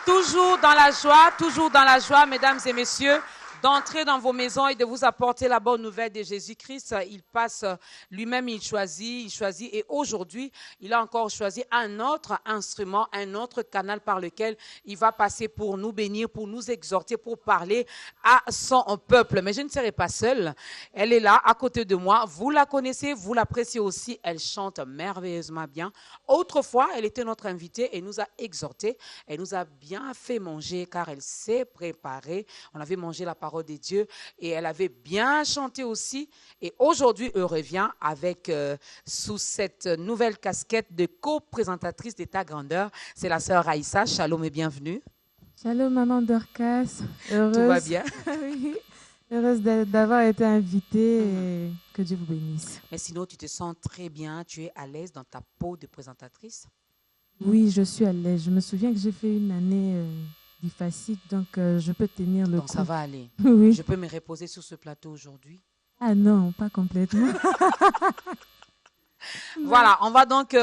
toujours dans la joie, mesdames et messieurs, d'entrer dans vos maisons et de vous apporter la bonne nouvelle de Jésus-Christ. Il passe lui-même, il choisit. Et aujourd'hui, il a encore choisi un autre instrument, un autre canal par lequel il va passer pour nous bénir, pour nous exhorter, pour parler à son peuple. Mais je ne serai pas seule. Elle est là, à côté de moi. Vous la connaissez, vous l'appréciez aussi. Elle chante merveilleusement bien. Autrefois, elle était notre invitée et nous a exhortés. Elle nous a bien fait manger car elle s'est préparée. On avait mangé la parole de Dieu et elle avait bien chanté aussi. Et aujourd'hui, elle revient avec, sous cette nouvelle casquette de co-présentatrice d'État Grandeur. C'est la sœur Raïssa. Shalom et bienvenue. Shalom, maman Dorcas. Heureuse. Tout va bien? Oui. Heureuse d'avoir été invitée et que Dieu vous bénisse. Mais sinon, tu te sens très bien, tu es à l'aise dans ta peau de présentatrice? Oui, je suis à l'aise. Je me souviens que j'ai fait une année difficile, donc je peux tenir le coup. Donc ça va aller. Oui. Je peux me reposer sur ce plateau aujourd'hui? Ah non, pas complètement. Voilà, on va donc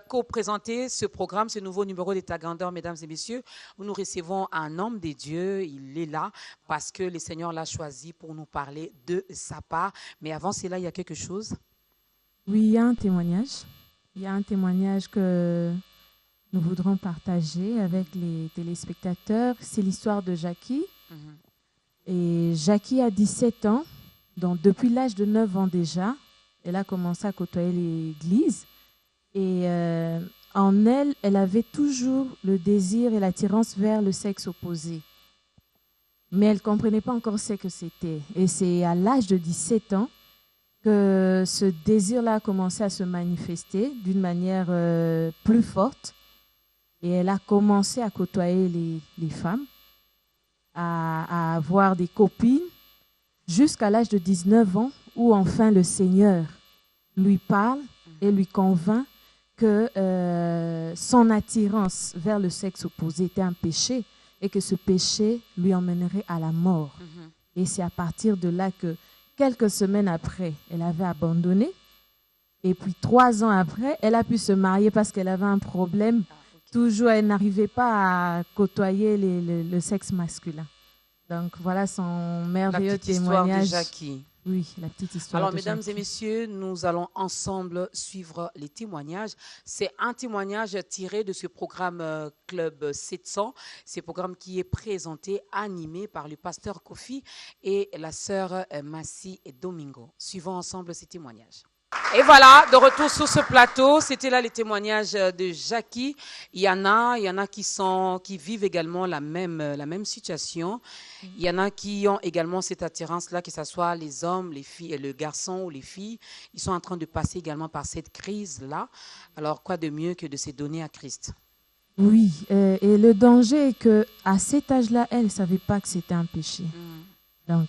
co-présenter ce programme, ce nouveau numéro d'État Grandeur, mesdames et messieurs, où nous recevons un homme de Dieu. Il est là parce que le Seigneur l'a choisi pour nous parler de sa part. Mais avant cela, il y a quelque chose? Oui, il y a un témoignage. Il y a un témoignage que nous voudrons partager avec les téléspectateurs. C'est l'histoire de Jackie. Et Jackie a 17 ans, donc depuis l'âge de 9 ans déjà, elle a commencé à côtoyer l'église. Et en elle, elle avait toujours le désir et l'attirance vers le sexe opposé. Mais elle ne comprenait pas encore ce que c'était. Et c'est à l'âge de 17 ans que ce désir-là a commencé à se manifester d'une manière plus forte. Et elle a commencé à côtoyer les femmes, à avoir des copines, jusqu'à l'âge de 19 ans, où enfin le Seigneur lui parle et lui convainc que son attirance vers le sexe opposé était un péché et que ce péché lui emmènerait à la mort. Et c'est à partir de là que, quelques semaines après, elle avait abandonné. Et puis 3 ans après, elle a pu se marier parce qu'elle avait un problème. Toujours, elle n'arrivait pas à côtoyer le sexe masculin. Donc voilà son merveilleux témoignage. La petite histoire de Jackie. Oui, la petite histoire. Alors, de mesdames Jackie. et messieurs, nous allons ensemble suivre les témoignages. C'est un témoignage tiré de ce programme Club 700. C'est un programme qui est présenté, animé par le pasteur Kofi et la sœur Massi et Domingo. Suivons ensemble ces témoignages. Et voilà, de retour sur ce plateau, c'était là les témoignages de Jackie. Il y en a qui vivent également la même situation. Il y en a qui ont également cette attirance-là, que ce soit les hommes, les filles, le garçon ou les filles. Ils sont en train de passer également par cette crise-là. Alors, quoi de mieux que de se donner à Christ? Oui, et le danger est qu'à cet âge-là, elle ne savait pas que c'était un péché. Donc,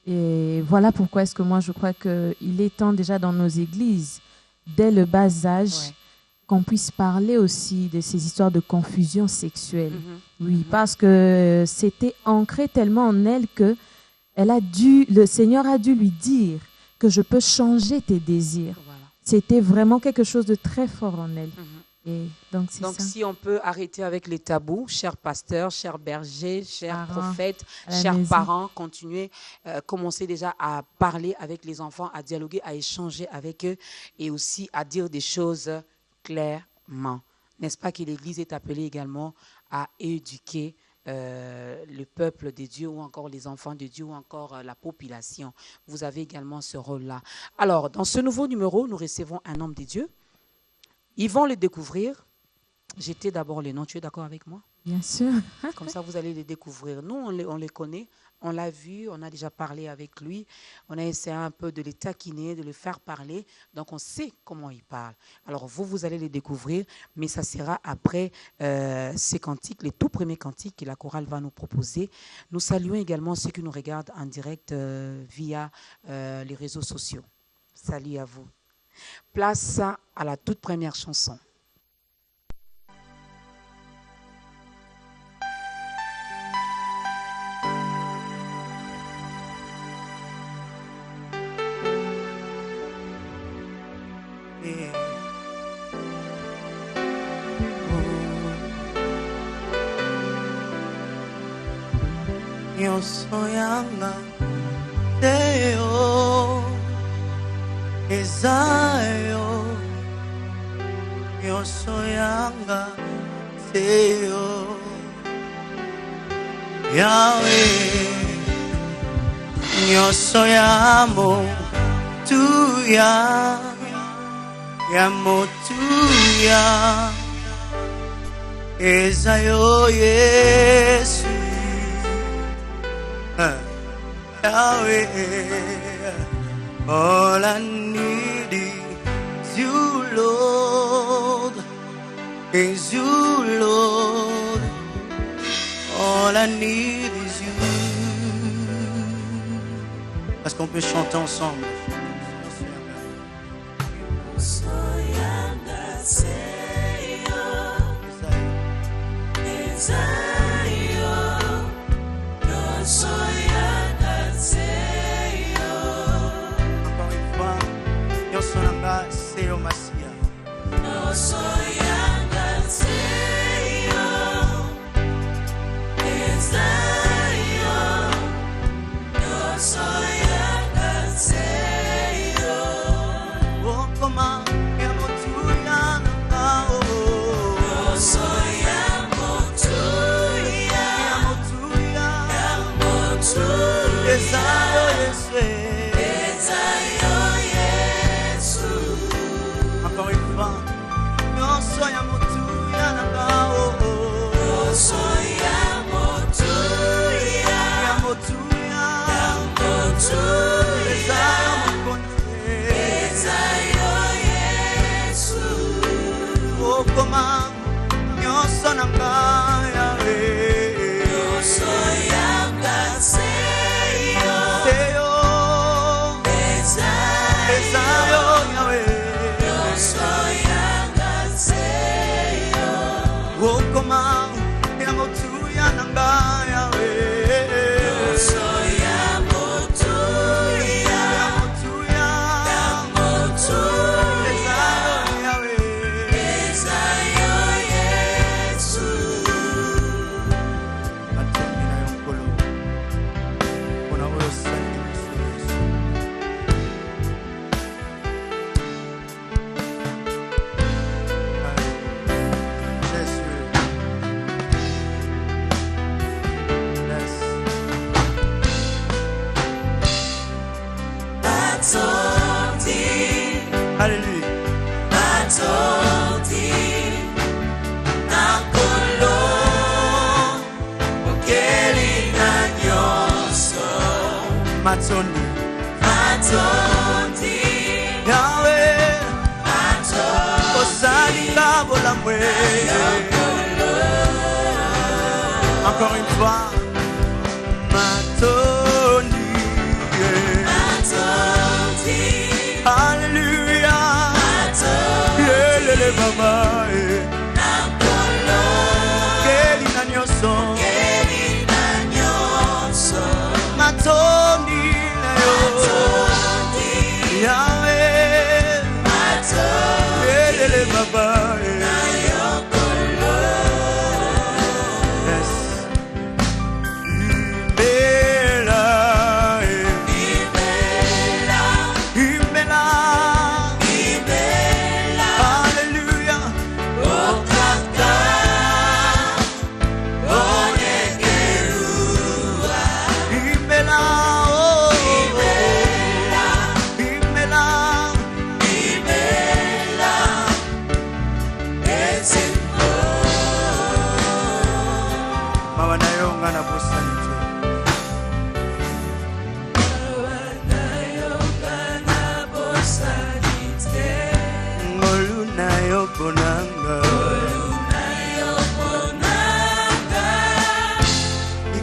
et voilà pourquoi est-ce que moi je crois qu'il est temps déjà dans nos églises, dès le bas âge, qu'on puisse parler aussi de ces histoires de confusion sexuelle. Oui, parce que c'était ancré tellement en elle que le Seigneur a dû lui dire que je peux changer tes désirs. Voilà. C'était vraiment quelque chose de très fort en elle. Et donc ça. Si on peut arrêter avec les tabous, chers pasteurs, chers bergers, chers prophètes, chers parents, commencer déjà à parler avec les enfants, à dialoguer, à échanger avec eux et aussi à dire des choses clairement. N'est-ce pas que l'Église est appelée également à éduquer le peuple de Dieu ou encore les enfants de Dieu ou encore la population? Vous avez également ce rôle-là. Alors, dans ce nouveau numéro, nous recevons un homme de Dieu. Ils vont le découvrir. J'étais d'abord les noms. Tu es d'accord avec moi? Bien sûr. Comme ça, vous allez les découvrir. Nous, on les connaît. On l'a vu. On a déjà parlé avec lui. On a essayé un peu de les taquiner, de le faire parler. Donc, on sait comment il parle. Alors, vous allez les découvrir. Mais ça sera après ces cantiques, les tout premiers cantiques que la chorale va nous proposer. Nous saluons également ceux qui nous regardent en direct via les réseaux sociaux. Salut à vous. Place à la toute première chanson. Nyosoyanga Teo Ezayo Nyosoyanga Teo Yahweh Nyosoyamo Tuya Yamo Tuya Ezayo Yesu Yahweh, all I need is you, Lord, is you, Lord, all I need is you. Est-ce qu'on peut chanter ensemble? Encore une fois, Matoni, Alléluia, Yelele Baba, Kelina Nyoso, Matoni, Yahweh, Yelele Baba.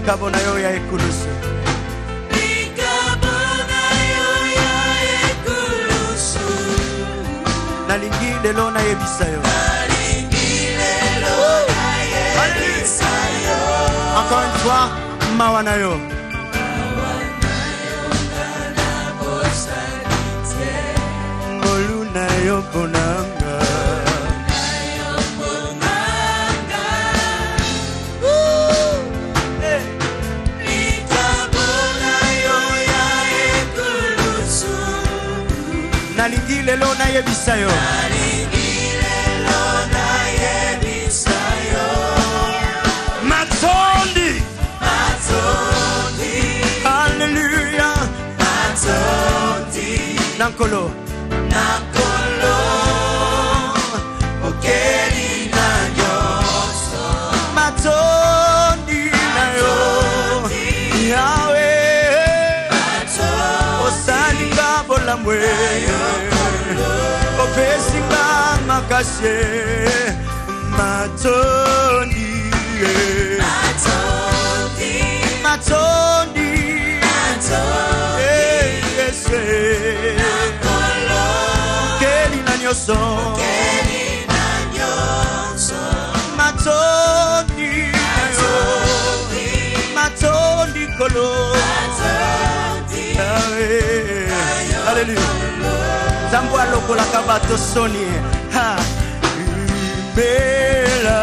Ikabonayo ya ekulusu. Nalingi lelo na yebisayo. Encore une fois, mawanayo. Ngolunayo bonanga. yebisa yo. Matondi. Hallelujah. Nankolo. Okeli na nyoso. Matondi na yo. Yahweh. Osalinga bolamwe. Opesinga makashe. Matondi. Matondi. Yes. Okeli na nyoso. Matondi na yo. Matondi kolo. Hallelujah. Zambwa lokola kabato soni. Ha. Imela.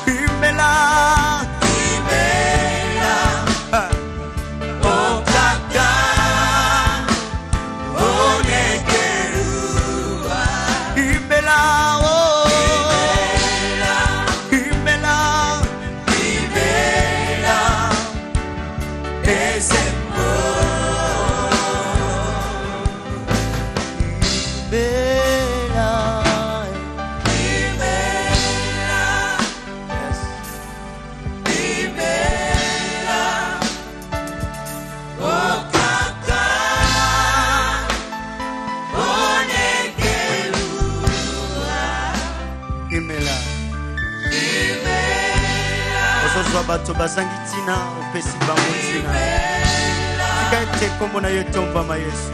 Imela. Ha. Okaka. Onekerua. Imela. Oh. Imela. Imela. Ezemo. Imela. Yes. Okaka. Imela. Ozozwa bato bazangi tina opesi bango tina. Tika ete kombo na yo etombama Yesu.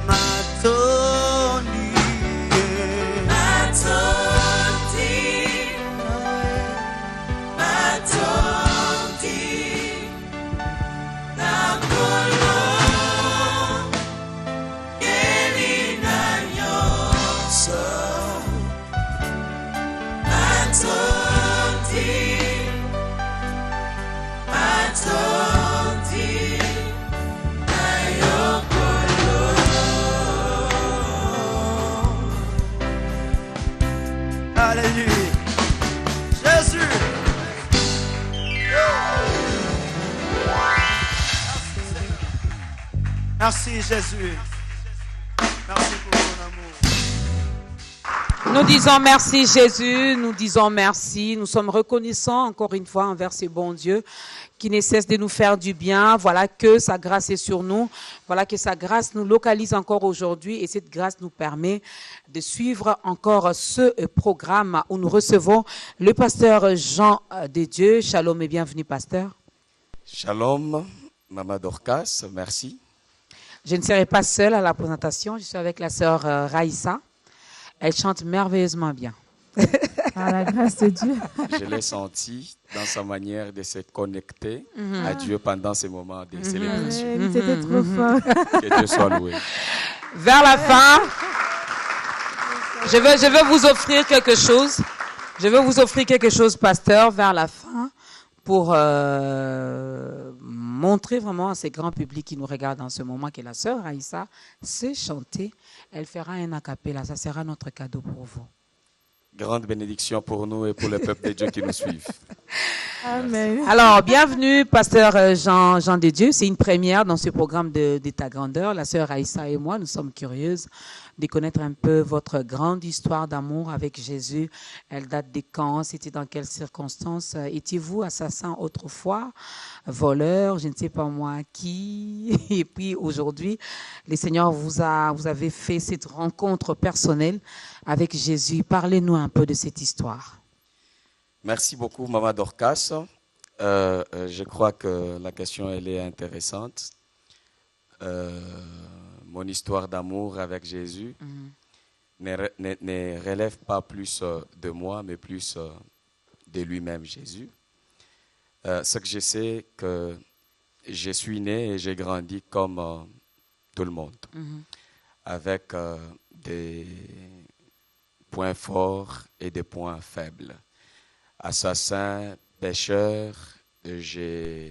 Matondi. Alléluia. Jésus. Merci Jésus. Merci pour ton amour. Nous disons merci Jésus, nous disons merci, nous sommes reconnaissants encore une fois envers ce bon Dieu qui ne cesse de nous faire du bien. Voilà que sa grâce est sur nous, voilà que sa grâce nous localise encore aujourd'hui et cette grâce nous permet de suivre encore ce programme où nous recevons le pasteur Jean de Dieu. Shalom et bienvenue pasteur. Shalom, Maman Dorcas, merci. Je ne serai pas seule à la présentation, je suis avec la sœur Raïssa. Elle chante merveilleusement bien. Par la grâce de Dieu. Je l'ai senti dans sa manière de se connecter à Dieu pendant ces moments de célébration. C'était trop fort. Que Dieu soit loué. Vers la fin, je veux vous offrir quelque chose. Je veux vous offrir quelque chose, pasteur, vers la fin, pour montrer vraiment à ces grands publics qui nous regardent en ce moment que la sœur Aïssa sait chanter. Elle fera un a cappella. Ça sera notre cadeau pour vous. Grande bénédiction pour nous et pour le peuple de Dieu qui nous suivent. Amen. Alors, bienvenue, pasteur Jean de Dieu. C'est une première dans ce programme de ta grandeur. La sœur Aïssa et moi, nous sommes curieuses de connaître un peu votre grande histoire d'amour avec Jésus. Elle date de quand? C'était dans quelles circonstances? Étiez-vous assassin autrefois? Voleur? Je ne sais pas moi qui. Et puis aujourd'hui, le Seigneur vous avez fait cette rencontre personnelle avec Jésus. Parlez-nous un peu de cette histoire. Merci beaucoup, Maman Dorcas. Je crois que la question elle est intéressante. Mon histoire d'amour avec Jésus ne relève pas plus de moi, mais plus de lui-même, Jésus. Ce que je sais, que je suis né et j'ai grandi comme tout le monde, avec des points forts et des points faibles. Assassin, pécheur, je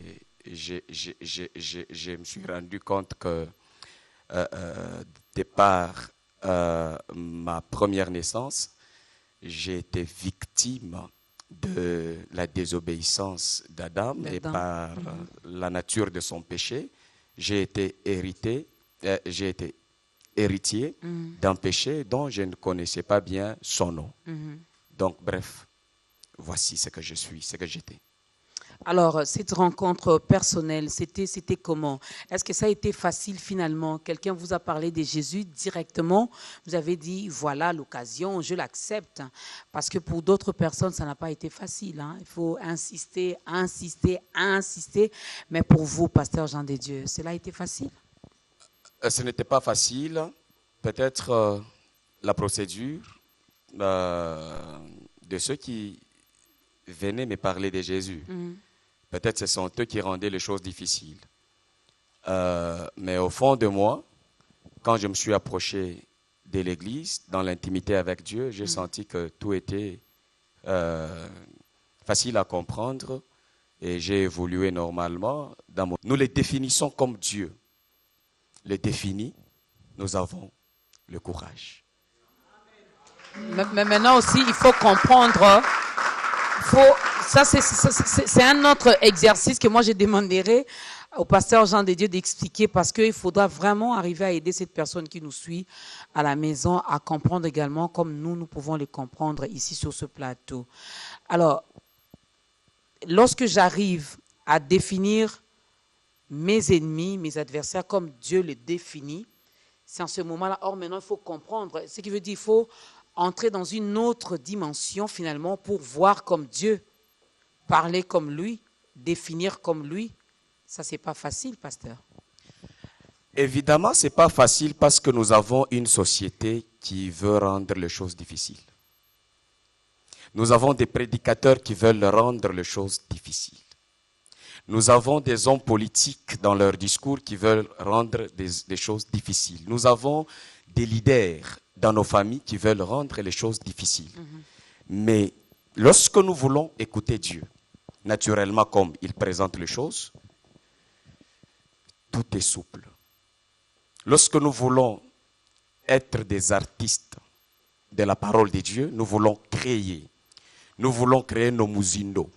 me suis rendu compte que de par ma première naissance, j'ai été victime de la désobéissance d'Adam et par la nature de son péché, j'ai été héritier d'un péché dont je ne connaissais pas bien son nom. Donc, bref, voici ce que je suis, ce que j'étais. Alors, cette rencontre personnelle, c'était comment? Est-ce que ça a été facile finalement? Quelqu'un vous a parlé de Jésus directement? Vous avez dit, voilà l'occasion, je l'accepte. Parce que pour d'autres personnes, ça n'a pas été facile. Hein. Il faut insister, insister, insister. Mais pour vous, pasteur Jean de Dieu, cela a été facile? Ce n'était pas facile. Peut-être la procédure de ceux qui venaient me parler de Jésus. Peut-être ce sont eux qui rendaient les choses difficiles. Mais au fond de moi, quand je me suis approché de l'église, dans l'intimité avec Dieu, j'ai senti que tout était facile à comprendre et j'ai évolué normalement. Nous les définissons comme Dieu les définit, nous avons le courage. Mais maintenant aussi, il faut comprendre... c'est un autre exercice que moi je demanderai au pasteur Jean de Dieu d'expliquer parce qu'il faudra vraiment arriver à aider cette personne qui nous suit à la maison à comprendre également comme nous pouvons le comprendre ici sur ce plateau. Alors, lorsque j'arrive à définir mes ennemis, mes adversaires comme Dieu les définit, c'est en ce moment-là. Or, maintenant, il faut comprendre. Ce qui veut dire qu'il faut entrer dans une autre dimension finalement pour voir comme Dieu, parler comme lui, définir comme lui. Ça, c'est pas facile, pasteur. Évidemment, c'est pas facile parce que nous avons une société qui veut rendre les choses difficiles. Nous avons des prédicateurs qui veulent rendre les choses difficiles. Nous avons des hommes politiques dans leur discours qui veulent rendre des choses difficiles. Nous avons des leaders dans nos familles qui veulent rendre les choses difficiles. Mais lorsque nous voulons écouter Dieu, naturellement comme il présente les choses, tout est souple. Lorsque nous voulons être des artistes de la parole de Dieu, nous voulons créer nos musinos,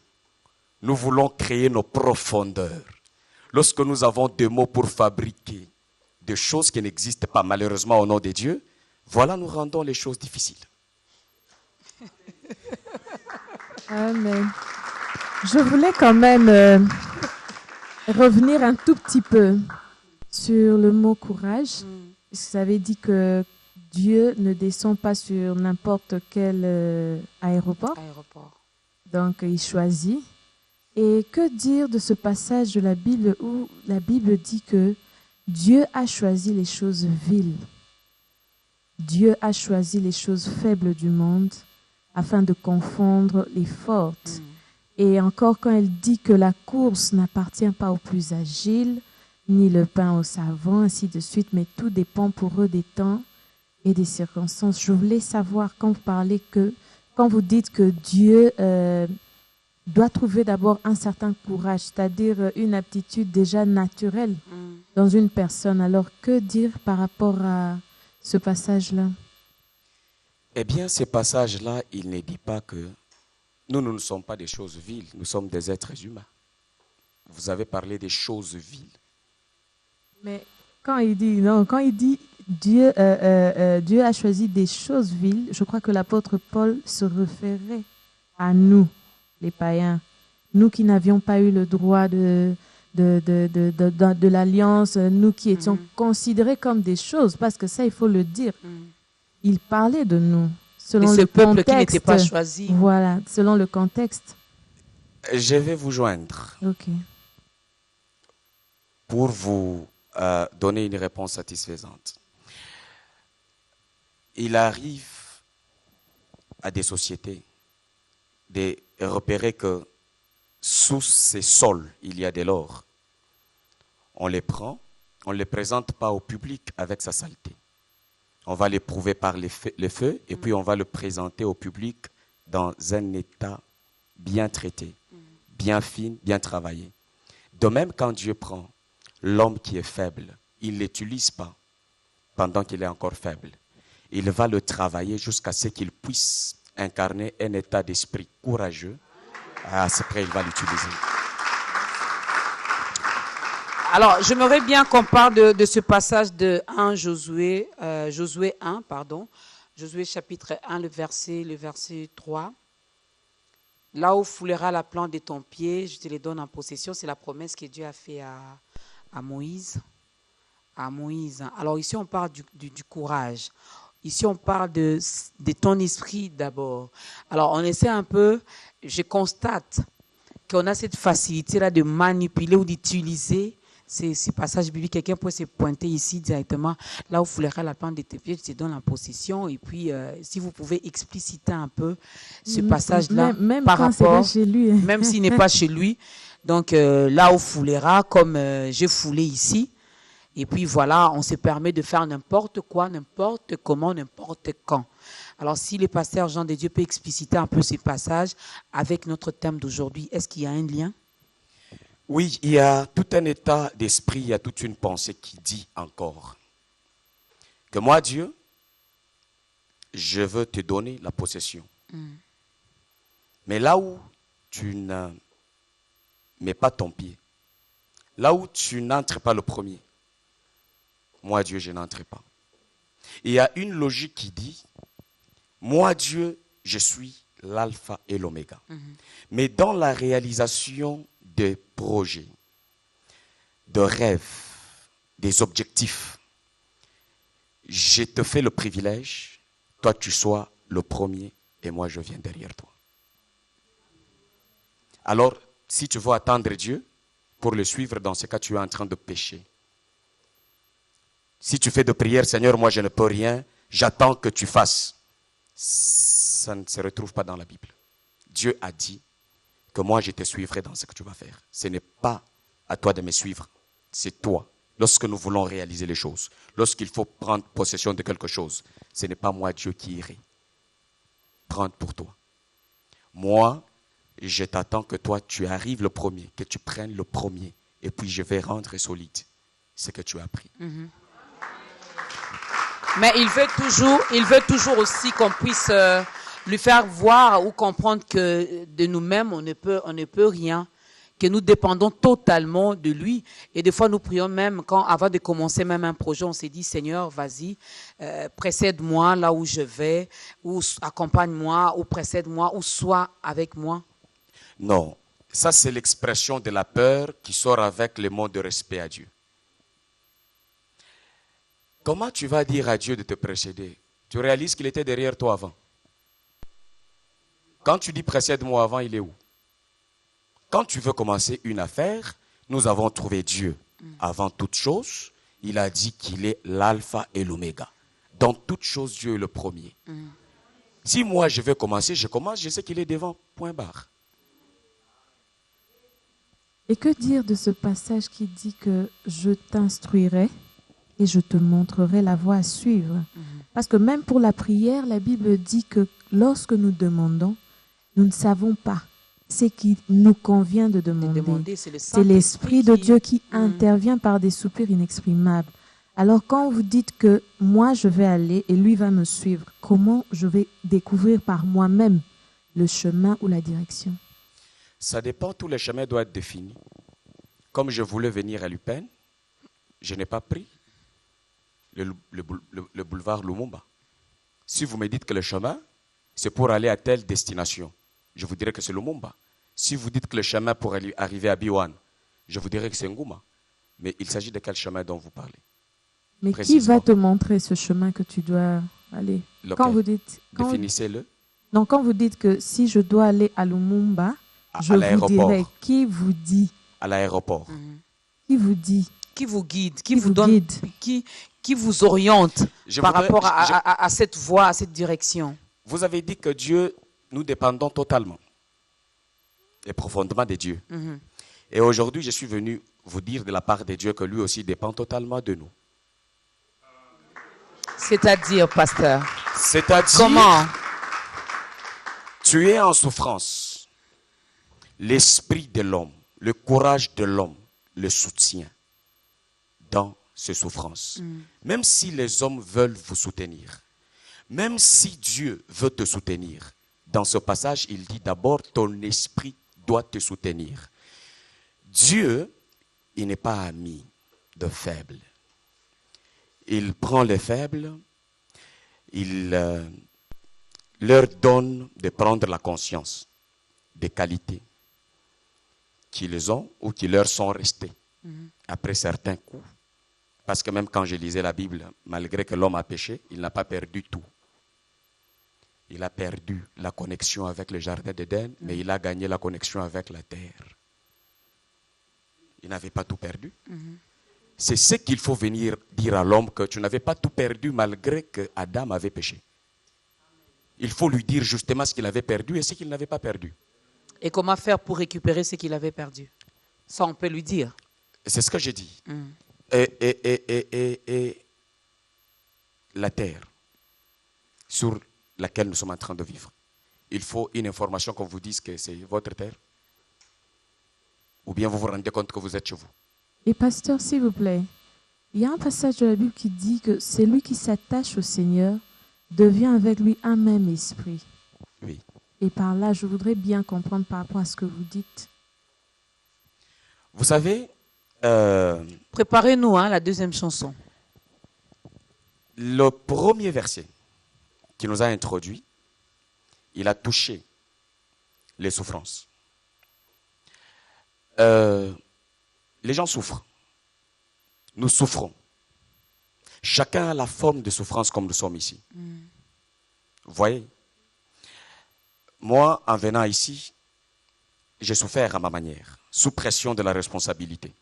nous voulons créer nos profondeurs. Lorsque nous avons des mots pour fabriquer des choses qui n'existent pas malheureusement au nom de Dieu, voilà, nous rendons les choses difficiles. Amen. Je voulais quand même revenir un tout petit peu sur le mot courage. Vous avez dit que Dieu ne descend pas sur n'importe quel aéroport. Donc, il choisit. Et que dire de ce passage de la Bible où la Bible dit que Dieu a choisi les choses viles. Dieu a choisi les choses faibles du monde afin de confondre les fortes. Et encore quand elle dit que la course n'appartient pas aux plus agiles, ni le pain aux savants, ainsi de suite, mais tout dépend pour eux des temps et des circonstances. Je voulais savoir quand vous dites que Dieu doit trouver d'abord un certain courage, c'est-à-dire une aptitude déjà naturelle dans une personne. Alors que dire par rapport à ce passage-là? Eh bien, ce passage-là, il ne dit pas que nous ne sommes pas des choses viles, nous sommes des êtres humains. Vous avez parlé des choses viles. Mais quand il dit Dieu a choisi des choses viles, je crois que l'apôtre Paul se référait à nous, les païens, nous qui n'avions pas eu le droit de l'alliance, nous qui étions considérés comme des choses, parce que ça, il faut le dire. Il parlait de nous, selon le peuple contexte. Qui n'était pas choisi. Voilà, selon le contexte. Je vais vous joindre. Ok. Pour vous donner une réponse satisfaisante. Il arrive à des sociétés de repérer que sous ces sols, il y a de l'or. On les prend, on ne les présente pas au public avec sa saleté. On va l'éprouver par le feu et puis on va le présenter au public dans un état bien traité, bien fine, bien travaillée. De même, quand Dieu prend l'homme qui est faible, il ne l'utilise pas pendant qu'il est encore faible. Il va le travailler jusqu'à ce qu'il puisse incarner un état d'esprit courageux. Après, il va l'utiliser. Alors, j'aimerais bien qu'on parle de ce passage de 1 Josué, Josué 1, pardon. Josué chapitre 1, le verset 3. Là où foulera la plante de ton pied, je te les donne en possession. C'est la promesse que Dieu a faite à Moïse. À Moïse. Alors ici, on parle du courage. Ici, on parle de ton esprit d'abord. Alors, on essaie un peu, je constate qu'on a cette facilité-là de manipuler ou d'utiliser ces passages bibliques. Quelqu'un peut se pointer ici directement, là où foulera la plante de tes pieds, je te donne en possession. Et puis, si vous pouvez expliciter un peu ce passage-là même par quand rapport, c'est pas chez lui. même s'il n'est pas chez lui. Donc, là où foulera, comme j'ai foulé ici. Et puis voilà, on se permet de faire n'importe quoi, n'importe comment, n'importe quand. Alors, si le pasteur Jean de Dieu peut expliciter un peu ces passages avec notre thème d'aujourd'hui, est-ce qu'il y a un lien? Oui, il y a tout un état d'esprit, il y a toute une pensée qui dit encore que moi, Dieu, je veux te donner la possession. Mais là où tu ne mets pas ton pied, là où tu n'entres pas le premier, moi, Dieu, je n'entre pas. Il y a une logique qui dit, moi, Dieu, je suis l'alpha et l'oméga. Mais dans la réalisation des projets, de rêves, des objectifs, je te fais le privilège, toi tu sois le premier et moi je viens derrière toi. Alors, si tu veux attendre Dieu pour le suivre, dans ce cas tu es en train de pécher. Si tu fais de prière, Seigneur, moi je ne peux rien, j'attends que tu fasses. Ça ne se retrouve pas dans la Bible. Dieu a dit que moi je te suivrai dans ce que tu vas faire. Ce n'est pas à toi de me suivre, c'est toi. Lorsque nous voulons réaliser les choses, lorsqu'il faut prendre possession de quelque chose, ce n'est pas moi Dieu qui irai prendre pour toi. Moi, je t'attends que toi tu arrives le premier, que tu prennes le premier, et puis je vais rendre solide ce que tu as pris. Mais il veut toujours aussi qu'on puisse lui faire voir ou comprendre que de nous-mêmes, on ne peut rien, que nous dépendons totalement de lui. Et des fois, nous prions même, avant de commencer même un projet, on s'est dit, Seigneur, vas-y, précède-moi là où je vais, ou accompagne-moi, ou précède-moi, ou sois avec moi. Non, ça c'est l'expression de la peur qui sort avec le mot de respect à Dieu. Comment tu vas dire à Dieu de te précéder? Tu réalises qu'il était derrière toi avant. Quand tu dis précède-moi avant, il est où? Quand tu veux commencer une affaire, nous avons trouvé Dieu. Avant toute chose, il a dit qu'il est l'alpha et l'oméga. Dans toute chose, Dieu est le premier. Si moi je veux commencer, je commence, je sais qu'il est devant, point barre. Et que dire de ce passage qui dit que je t'instruirai et je te montrerai la voie à suivre? Parce que même pour la prière, la Bible dit que lorsque nous demandons, nous ne savons pas ce qui nous convient de demander. C'est l'Esprit de Dieu qui intervient par des soupirs inexprimables. Alors quand vous dites que moi je vais aller et lui va me suivre, comment je vais découvrir par moi-même le chemin ou la direction? Ça dépend, tous les chemins doivent être définis. Comme je voulais venir à l'UPEN, je n'ai pas pris le boulevard Lumumba. Si vous me dites que le chemin, c'est pour aller à telle destination, je vous dirais que c'est Lumumba. Si vous dites que le chemin pour arriver à Biwan, je vous dirais que c'est Ngouma. Mais il s'agit de quel chemin dont vous parlez? Mais qui va te montrer ce chemin que tu dois aller? Quand vous dites, définissez-le. Non, quand vous dites que si je dois aller à Lumumba, je vous dirai, qui vous dit? À l'aéroport. Qui vous dit? Qui vous guide? Qui vous donne? Qui vous oriente par rapport à cette voie, à cette direction? Vous avez dit que Dieu, nous dépendons totalement et profondément de Dieu. Et aujourd'hui, je suis venu vous dire de la part de Dieu que lui aussi dépend totalement de nous. C'est-à-dire, pasteur? C'est-à-dire, comment? Tu es en souffrance. l'esprit de l'homme, le courage de l'homme le soutient dans ses souffrances. Même si les hommes veulent vous soutenir, même si Dieu veut te soutenir, dans ce passage, il dit d'abord, ton esprit doit te soutenir. Dieu, il n'est pas ami de faibles. Il prend les faibles, il leur donne de prendre la conscience des qualités qu'ils ont ou qui leur sont restées après certains coups. Parce que même quand je lisais la Bible, malgré que l'homme a péché, il n'a pas perdu tout. Il a perdu la connexion avec le jardin d'Éden, mais il a gagné la connexion avec la terre. Il n'avait pas tout perdu. C'est ce qu'il faut venir dire à l'homme, que tu n'avais pas tout perdu malgré que Adam avait péché. Il faut lui dire justement ce qu'il avait perdu et ce qu'il n'avait pas perdu. Et comment faire pour récupérer ce qu'il avait perdu? Ça, on peut lui dire. C'est ce que j'ai dit. Et la terre sur laquelle nous sommes en train de vivre. Il faut une information qu'on vous dise que c'est votre terre. Ou bien vous vous rendez compte que vous êtes chez vous. Et pasteur, s'il vous plaît, il y a un passage de la Bible qui dit que celui qui s'attache au Seigneur devient avec lui un même esprit. Oui. Et par là, je voudrais bien comprendre par rapport à ce que vous dites. Vous savez, Préparez-nous la deuxième chanson. le premier verset qui nous a introduit, il a touché les souffrances. Les gens souffrent. Nous souffrons. Chacun a la forme de souffrance comme nous sommes ici. Vous voyez? Moi, en venant ici, j'ai souffert à ma manière, sous pression de la responsabilité.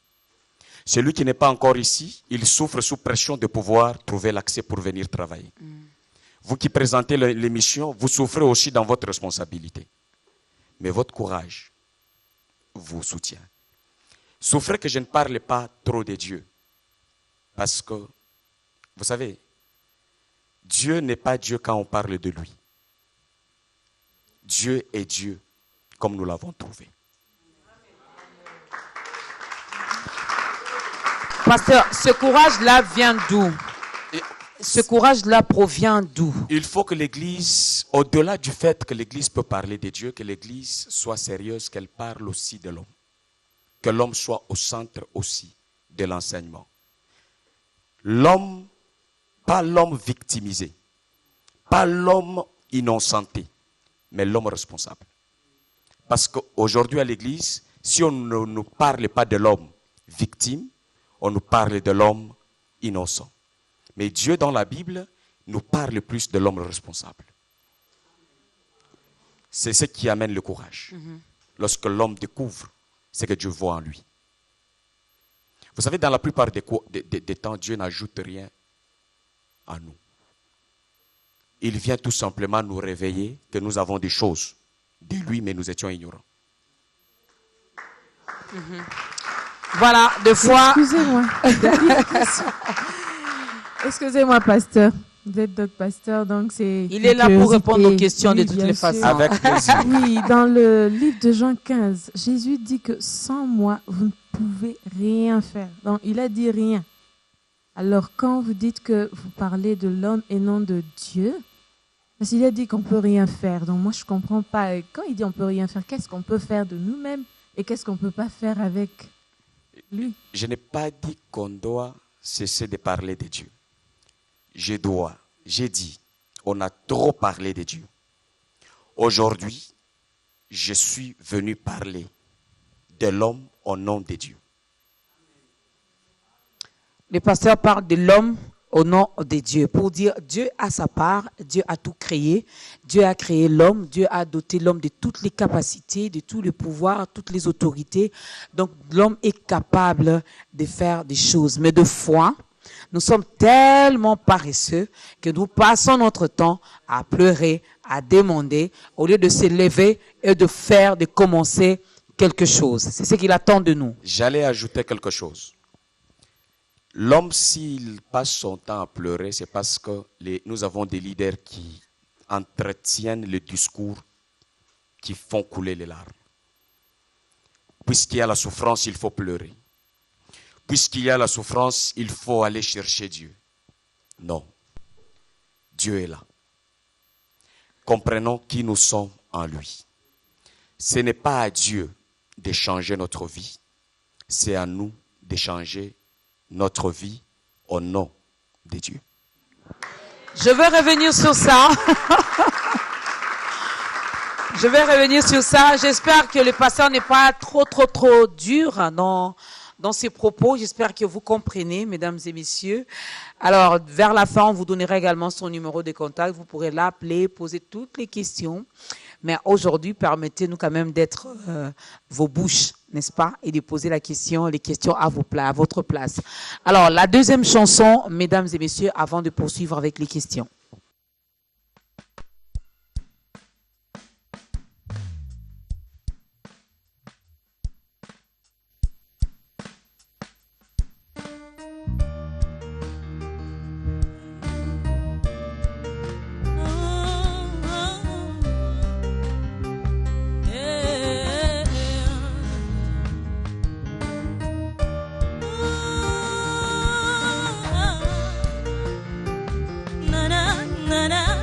Celui qui n'est pas encore ici, il souffre sous pression de pouvoir trouver l'accès pour venir travailler. Vous qui présentez l'émission, vous souffrez aussi dans votre responsabilité. Mais votre courage vous soutient. Souffrez que je ne parle pas trop de Dieu. Parce que, vous savez, Dieu n'est pas Dieu quand on parle de lui. Dieu est Dieu comme nous l'avons trouvé. Pasteur, ce courage-là vient d'où? Ce courage-là provient d'où? Il faut que l'Église, au-delà du fait que l'Église peut parler de Dieu, que l'Église soit sérieuse, qu'elle parle aussi de l'homme. Que l'homme soit au centre aussi de l'enseignement. L'homme, pas l'homme victimisé, pas l'homme innocenté, mais l'homme responsable. Parce qu'aujourd'hui à l'Église, si on ne nous parle pas de l'homme victime, on nous parle de l'homme innocent. Mais Dieu dans la Bible nous parle plus de l'homme responsable. C'est ce qui amène le courage. Lorsque l'homme découvre ce que Dieu voit en lui. Vous savez, dans la plupart des temps, Dieu n'ajoute rien à nous. Il vient tout simplement nous réveiller que nous avons des choses de lui, mais nous étions ignorants. Voilà, deux fois. Excusez-moi. Excusez-moi, pasteur. Vous êtes donc pasteur, donc c'est... Il est là pour répondre aux questions de toutes les façons. Avec plaisir. Oui, dans le livre de Jean 15, Jésus dit que sans moi, vous ne pouvez rien faire. Donc, il a dit rien. Alors, quand vous dites que vous parlez de l'homme et non de Dieu, parce qu'il a dit qu'on ne peut rien faire. Donc, moi, je ne comprends pas. Quand il dit on ne peut rien faire, qu'est-ce qu'on peut faire de nous-mêmes et qu'est-ce qu'on ne peut pas faire avec lui? Je n'ai pas dit qu'on doit cesser de parler de Dieu. J'ai dit, on a trop parlé de Dieu. Aujourd'hui, je suis venu parler de l'homme au nom de Dieu. Le pasteur parle de l'homme au nom de Dieu, pour dire Dieu a sa part, Dieu a tout créé, Dieu a créé l'homme, Dieu a doté l'homme de toutes les capacités, de tous les pouvoirs, toutes les autorités. Donc l'homme est capable de faire des choses. Mais de foi, nous sommes tellement paresseux que nous passons notre temps à pleurer, à demander, au lieu de se lever et de commencer quelque chose. C'est ce qu'il attend de nous. J'allais ajouter quelque chose. L'homme, s'il passe son temps à pleurer, c'est parce que nous avons des leaders qui entretiennent le discours qui font couler les larmes. Puisqu'il y a la souffrance, il faut pleurer. Puisqu'il y a la souffrance, il faut aller chercher Dieu. Non. Dieu est là. Comprenons qui nous sommes en lui. Ce n'est pas à Dieu de changer notre vie. C'est à nous de changer notre vie au nom de Dieu. Je vais revenir sur ça. Je vais revenir sur ça. J'espère que le pasteur n'est pas trop dur dans ses propos. J'espère que vous comprenez, mesdames et messieurs. Alors, vers la fin, on vous donnera également son numéro de contact. Vous pourrez l'appeler, poser toutes les questions. Mais aujourd'hui, permettez-nous quand même d'être vos bouches, n'est-ce pas? Et de poser les questions à votre place. Alors, la deuxième chanson, mesdames et messieurs, avant de poursuivre avec les questions. Monene,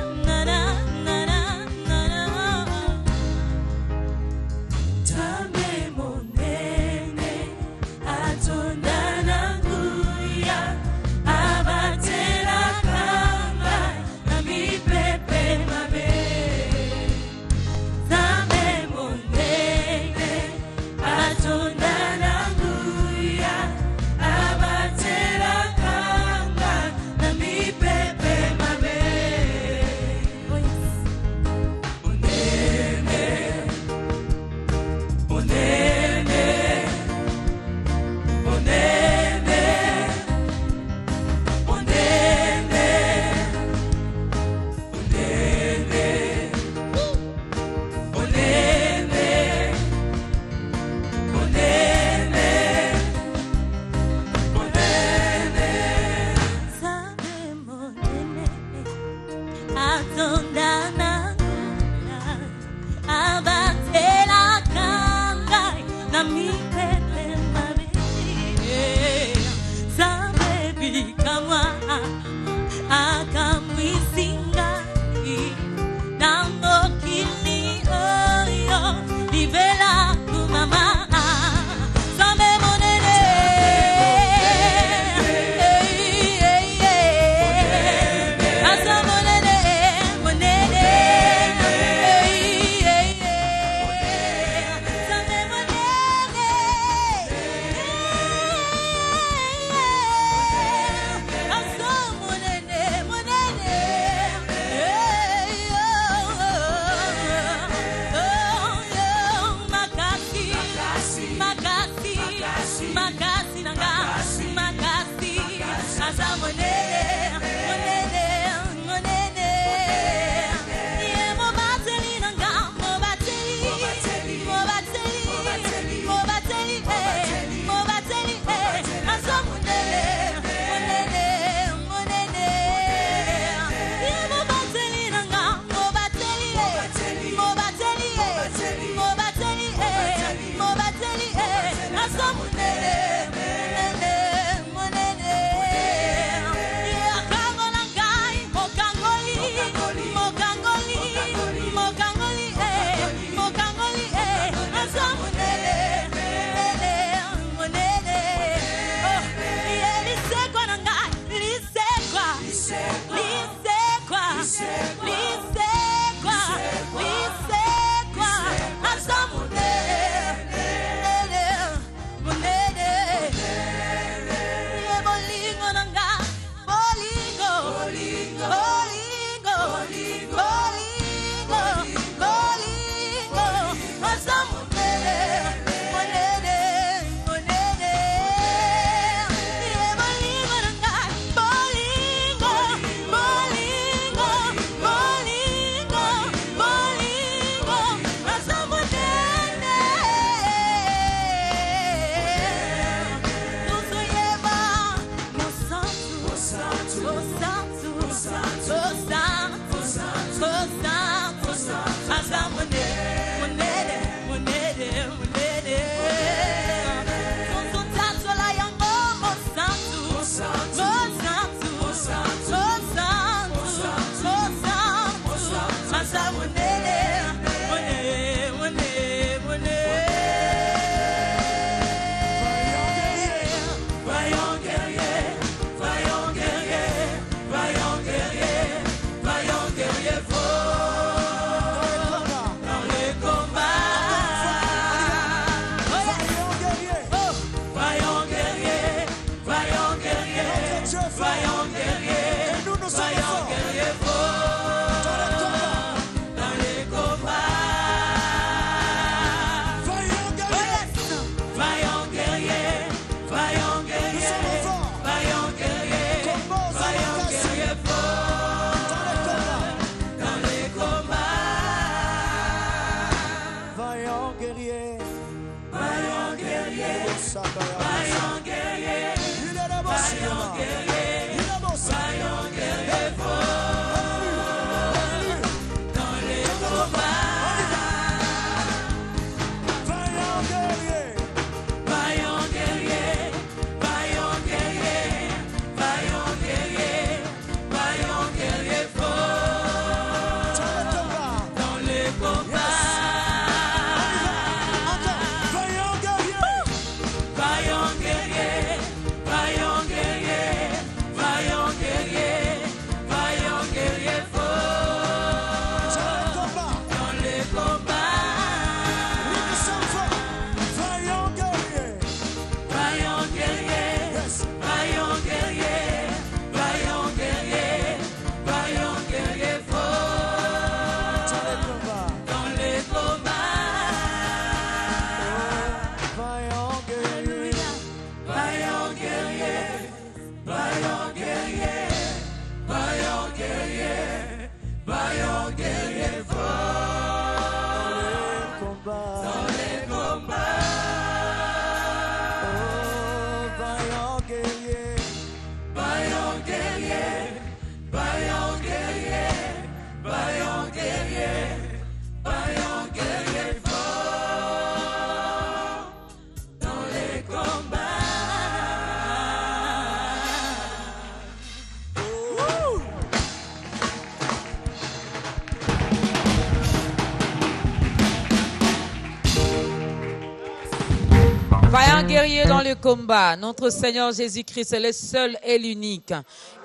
Vaillant guerrier dans le combat, notre Seigneur Jésus-Christ est le seul et l'unique.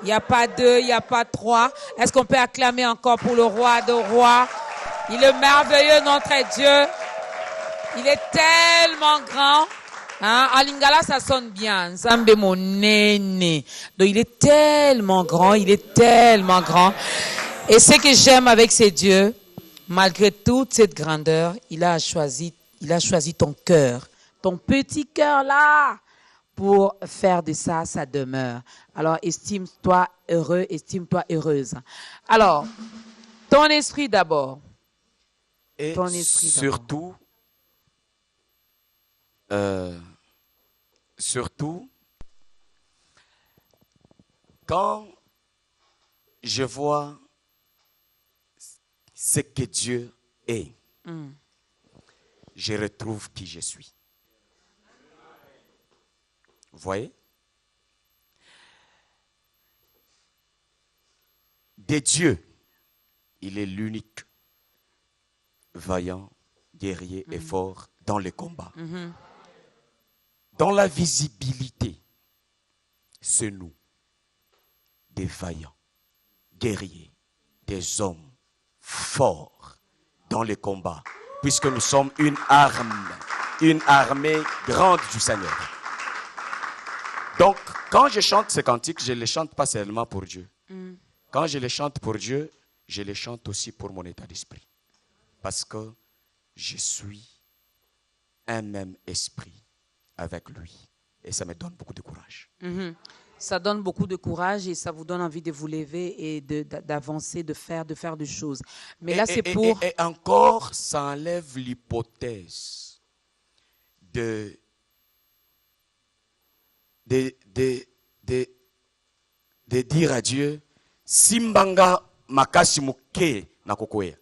Il n'y a pas deux, il n'y a pas trois. Est-ce qu'on peut acclamer encore pour le roi de rois? Il est merveilleux, notre Dieu. Il est tellement grand. Hein? En lingala, ça sonne bien. Nzambe mon néné. Donc, il est tellement grand, il est tellement grand. Et ce que j'aime avec ces dieux, malgré toute cette grandeur, il a choisi ton cœur, ton petit cœur là, pour faire de ça sa demeure. Alors, estime-toi heureux, estime-toi heureuse. Alors, ton esprit d'abord. Et Ton esprit surtout, quand je vois ce que Dieu est, je retrouve qui je suis. Vous voyez? De Dieu, il est l'unique, vaillant, guerrier et fort dans les combats. Dans la visibilité, c'est nous, des vaillants, guerriers, des hommes forts dans les combats, puisque nous sommes une armée grande du Seigneur. Donc, quand je chante ces cantiques, je ne les chante pas seulement pour Dieu. Quand je les chante pour Dieu, je les chante aussi pour mon état d'esprit. Parce que je suis un même esprit avec lui. Et ça me donne beaucoup de courage. Ça donne beaucoup de courage et ça vous donne envie de vous lever et d'avancer, de faire des choses. Mais là, c'est pour... Et encore, ça enlève l'hypothèse de dire à Dieu, Simbanga makasi muke na kokoya.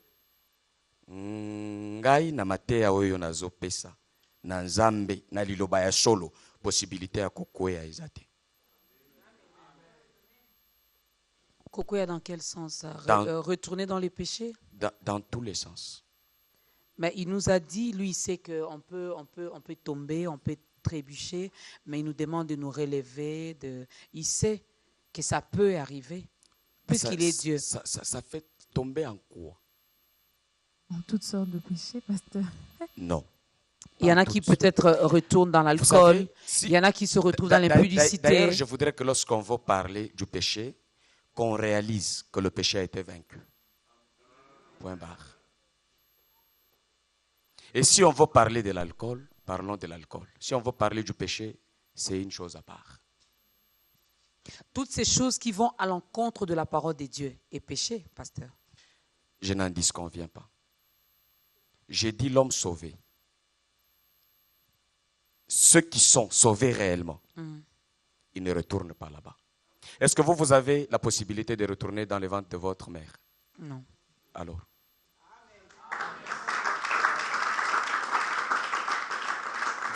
Ngai na mateya oyo nazopesa na nzambe na liloba ya solo possibilité ya kokoya ezate. Kokoya dans quel sens? Retourner dans les péchés? Dans tous les sens. Mais il nous a dit, lui, il sait qu'on peut tomber, on peut trébucher, mais il nous demande de nous relever. Il sait que ça peut arriver, puisqu'il est Dieu. Ça fait tomber en quoi? En toutes sortes de péchés, pasteur. Non. Il y en a qui peut-être retournent dans l'alcool, il y en a qui se retrouvent dans l'impudicité. D'ailleurs, je voudrais que lorsqu'on va parler du péché, qu'on réalise que le péché a été vaincu. Point barre. Et si on veut parler de l'alcool, parlons de l'alcool. Si on veut parler du péché, c'est une chose à part. Toutes ces choses qui vont à l'encontre de la parole de Dieu est péché, pasteur. Je n'en disconviens pas. J'ai dit l'homme sauvé. Ceux qui sont sauvés réellement, ils ne retournent pas là-bas. Est-ce que vous avez la possibilité de retourner dans le ventre de votre mère? Non. Alors?